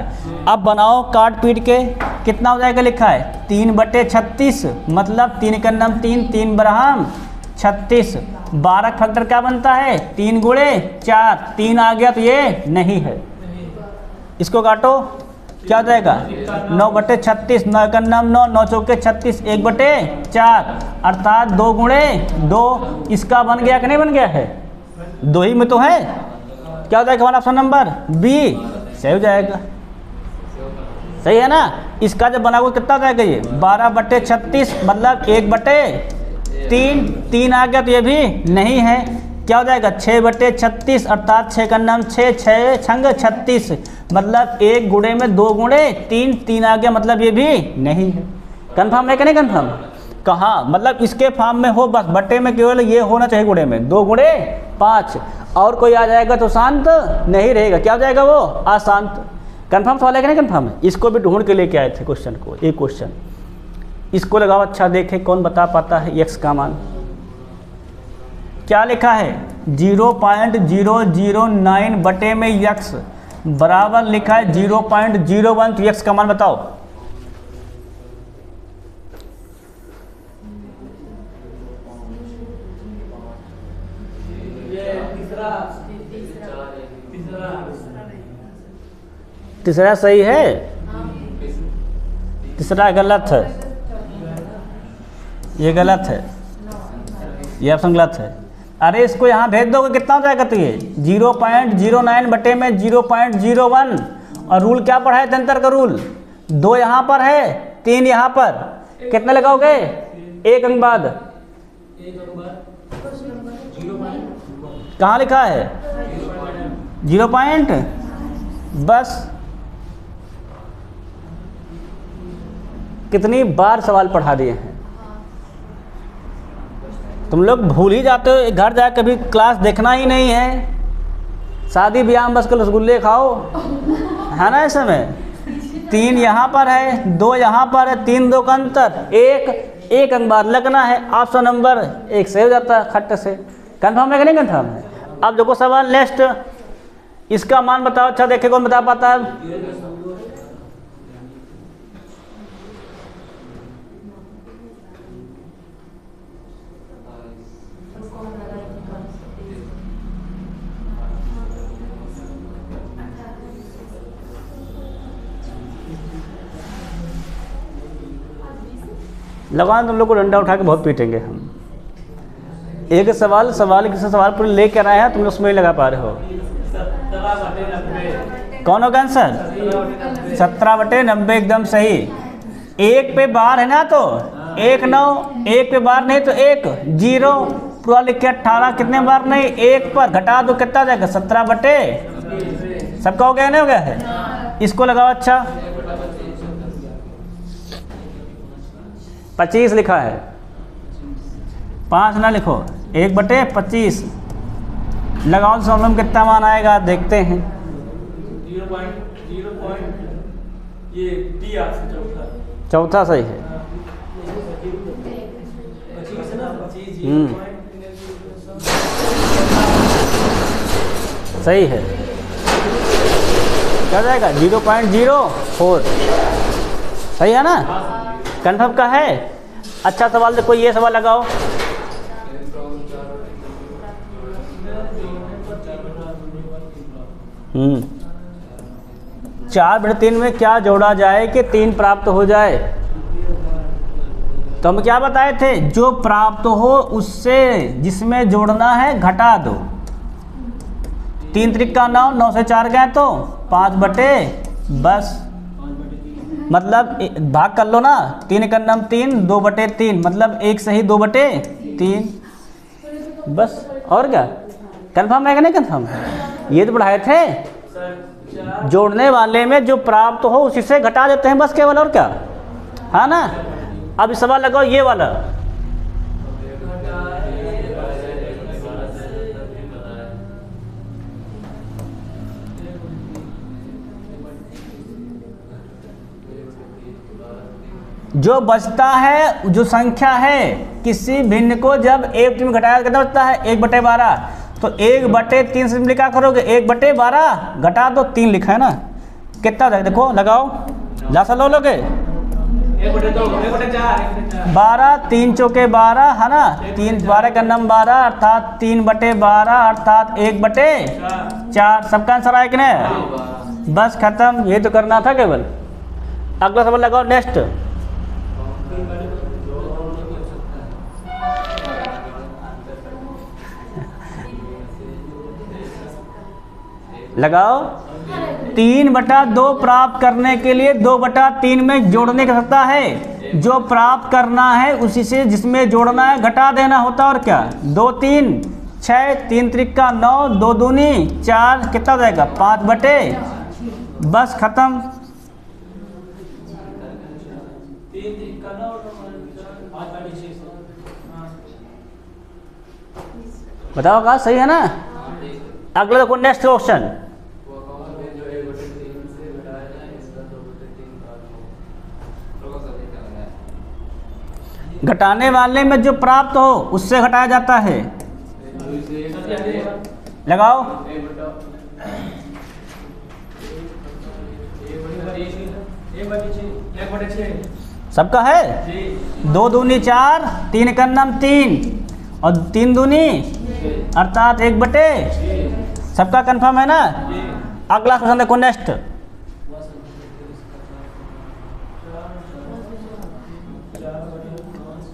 अब बनाओ काट पीट के, कितना हो जाएगा? लिखा है 3 बटे 36 मतलब 3 का नाम 3, 3 बरहम 36। 12 फैक्टर क्या बनता है? 3 गुणे 4, 3 आ गया तो ये नहीं है। इसको काटो, क्या हो जाएगा? 9 बटे 36, 9 का नाम 9, 9 चौके 36, 1 बटे 4 अर्थात 2 गुणे 2। इसका बन गया कि नहीं बन गया है? 2 ही में तो है। क्या हो जाएगा हमारा ऑप्शन नंबर बी? सही हो जाएगा। सही है ना। इसका जब बना हुआ कितना हो जाएगा? ये 12 बटे 36 मतलब 1 बटे 3, 3 आ गया तो ये भी नहीं है। क्या हो जाएगा? 6 बटे 36 अर्थात 6 का नाम 6, 6 छंग 36 मतलब 1 गुणे में 2 गुणे 3, 3 आ गया मतलब ये भी नहीं है। कंफर्म है कि नहीं कंफर्म? कहाँ मतलब इसके फॉर्म में हो, बस बटे में केवल ये होना चाहिए गुणे में 2 गुणे 5 और कोई आ जाएगा तो शांत नहीं रहेगा। क्या हो जाएगा? वो अशांत। कंफर्म सवाल है कि नहीं कंफर्म है? इसको भी ढूंढ के लेके आए थे क्वेश्चन को, एक क्वेश्चन इसको लगाओ। अच्छा देखे कौन बता पाता है x का मान क्या लिखा है? 0.009 बटे में x बराबर लिखा है 0.01। तो x का मान बताओ। तीसरा सही है, तीसरा गलत है, ये गलत है, ये ऑप्शन गलत है। अरे इसको यहाँ भेज दोगे कितना हो जाएगा? तो ये 0.09 बटे में 0.01 और रूल क्या पढ़ा है? तंत्र का रूल। 2 यहाँ पर है, 3 यहाँ पर, कितने लगाओगे? 1 अंक बाद। कहाँ लिखा है? 0 पॉइंट बस। कितनी बार सवाल पढ़ा दिए हैं तुम लोग, भूल ही जाते हो। घर जाकर कभी क्लास देखना ही नहीं है, शादी ब्याह में बस के रसगुल्ले खाओ, है ना। ऐसे में 3 यहाँ पर है, 2 यहाँ पर है, 3 2 का अंतर, 1 अंक बाद लगना है। ऑप्शन नंबर 1 सही हो जाता है खट्ट से। कंफर्म है कि नहीं कंफर्म है? अब देखो सवाल नेक्स्ट, इसका मान बताओ। अच्छा देखे कौन बता पाता है? लगाओ, तुम लोग को डंडा उठा के बहुत पीटेंगे हम। एक सवाल किसी सवाल पर लेकर आए हैं, तुम लोग उसमें ही लगा पा रहे हो। कौन होगा आंसर? 17 बटे 90 एकदम सही। 1 पे बार है ना तो 1 9, 1 पे बार नहीं तो 1 0 पूरा लिख के 18 कितने बार नहीं 1 पर घटा दो कितना जाएगा? 17 बटे सबका हो गया नहीं हो गया है? इसको लगाओ। अच्छा 25 लिखा है, 5 ना लिखो, 1 बटे 25 लगाओ। सॉल्व में कितना मान आएगा देखते हैं। 0.0 ये डी चौथा सही है। सही है। क्या जाएगा? 0.04 सही है ना। कंफर्म का है। अच्छा सवाल देखो, ये सवाल लगाओ। चार बटे 3 में क्या जोड़ा जाए कि 3 प्राप्त हो जाए? तो हम क्या बताए थे? जो प्राप्त हो उससे जिसमें जोड़ना है घटा दो। 3 त्रिका 9, 9 से 4 गए तो 5 बटे बस, मतलब भाग कर लो ना। 3 का नाम 3, 2 बटे 3 मतलब 1 सही 2 बटे 3 बस। और क्या? कंफर्म है कि नहीं कंफर्म? ये तो पढ़ाए थे। जोड़ने वाले में जो प्राप्त हो उसी से घटा देते हैं बस, केवल, और क्या है ना। अब इस सवाल लगाओ ये वाला, जो बचता है, जो संख्या है किसी भिन्न को जब 1 में घटाया कितना बचता है 1/12, तो 1/3 से सिंपली क्या करोगे 1/12 घटा दो 3 लिखा है ना, कितना देखो लगाओ, लासा लो लोगे 1/2 1/4 12, 3 चौके 12 है ना, 3 12 का नम 12 अर्थात 3/12 अर्थात 1/4। सबका आंसर आया कि नहीं, बस खत्म, ये तो करना था केवल। अगला सवाल लगाओ नेक्स्ट, लगाओ 3/2 प्राप्त करने के लिए 2/3 में जोड़ने की सकता है, जो प्राप्त करना है उसी से जिसमें जोड़ना है घटा देना होता, और क्या 2 3 6 3 त्रिका 9 2 दूनी 4 कितना हो जाएगा 5/, बस खत्म। बताओ कहा सही है ना। अगला देखो नेक्स्ट क्वेश्चन, घटाने वाले में जो प्राप्त हो उससे घटाया जाता है, लगाओ सबका है 2 दूनी 4 3 का नम 3 और 3 दूनी अर्थात 1/, सबका कंफर्म है ना। अगला क्वेश्चन देखो नेक्स्ट,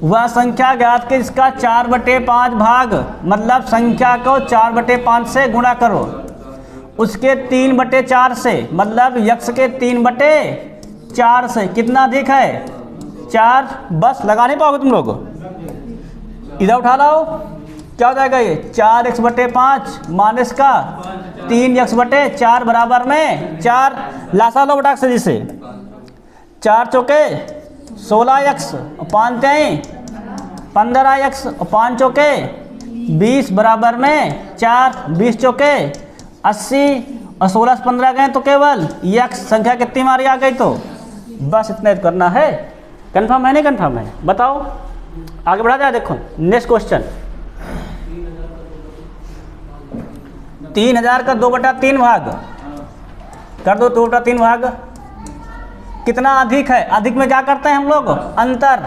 वह संख्या ज्ञात के इसका 4/5 भाग, मतलब संख्या को 4/5 से गुणा करो, उसके 3/4 से, मतलब यक्ष के 3/4 से कितना अधिक है 4, बस लगा नहीं पाओगे तुम लोग, इधर उठा लाओ क्या हो जाएगा ये 4x/5 माइनस का 3x/4 बराबर में 4, लासा लो बटाक से जिसे 4 चौके 16x, 5 तेई 15x, 5 चौके 20 बराबर में 4, 20 चौके 80 और 16 से 15 गए तो केवल यक्स संख्या कितनी मारी आ गई, तो बस इतना करना है। कंफर्म है नहीं कंफर्म है, बताओ आगे बढ़ा जाए। देखो नेक्स्ट क्वेश्चन, 3000 का 2/3 भाग कर दो, 2/3 भाग कितना अधिक है, अधिक में क्या करते हैं हम लोग अंतर,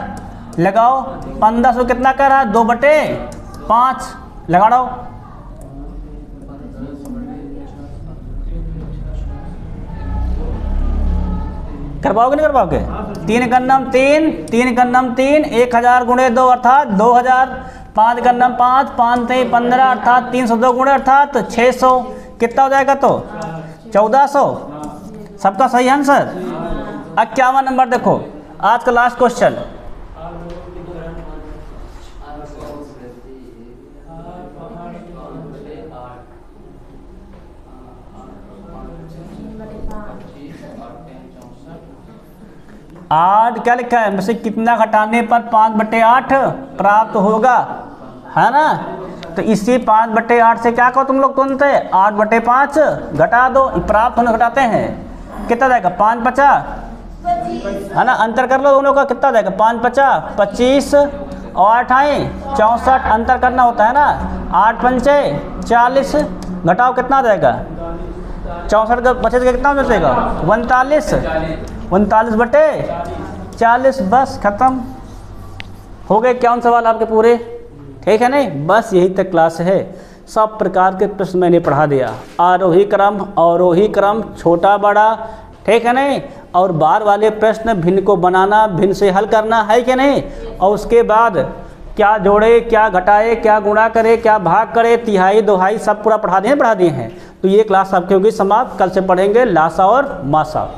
लगाओ 1500 कितना कर रहा है 2/5 लगा दो, कर पाओगे नहीं कर पाओगे, 3 गन्नम 3 3 गन्नम 3 1000 गुणे 2 अर्थात 2000, 5 गन्नम 5 5 तेई 15 अर्थात 302 गुणे अर्थात 600 कितना हो जाएगा, तो 1400, सबका सही आंसर। 51 नंबर देखो आज का लास्ट क्वेश्चन, आठ क्या लिखा है, वैसे कितना घटाने पर 5/8 प्राप्त होगा, है ना। तो इसी 5/8 से क्या कहो तुम लोग तुरंत 8/5 घटा दो, प्राप्त होने घटाते हैं कितना जाएगा 5×5 है ना, अंतर कर लो दोनों का कितना जाएगा 5×5 25 और 8 64, अंतर करना होता है ना, 8×5 40 घटाओ कितना जाएगा 64 का बचेगा कितना बचेगा 39/40, बस खत्म हो गए 51 सवाल आपके पूरे, ठीक है नहीं। बस यही तक क्लास है, सब प्रकार के प्रश्न मैंने पढ़ा दिया, आरोही क्रम अवरोही क्रम छोटा बड़ा, ठीक है नहीं, और बार वाले प्रश्न भिन्न को बनाना भिन्न से हल करना है कि नहीं, और उसके बाद क्या जोड़े क्या घटाए क्या गुणा करे क्या भाग करे तिहाई दोहाई सब पूरा पढ़ा दिए हैं। तो ये क्लास आपकी होगी समाप्त, कल से पढ़ेंगे लासा और मासा।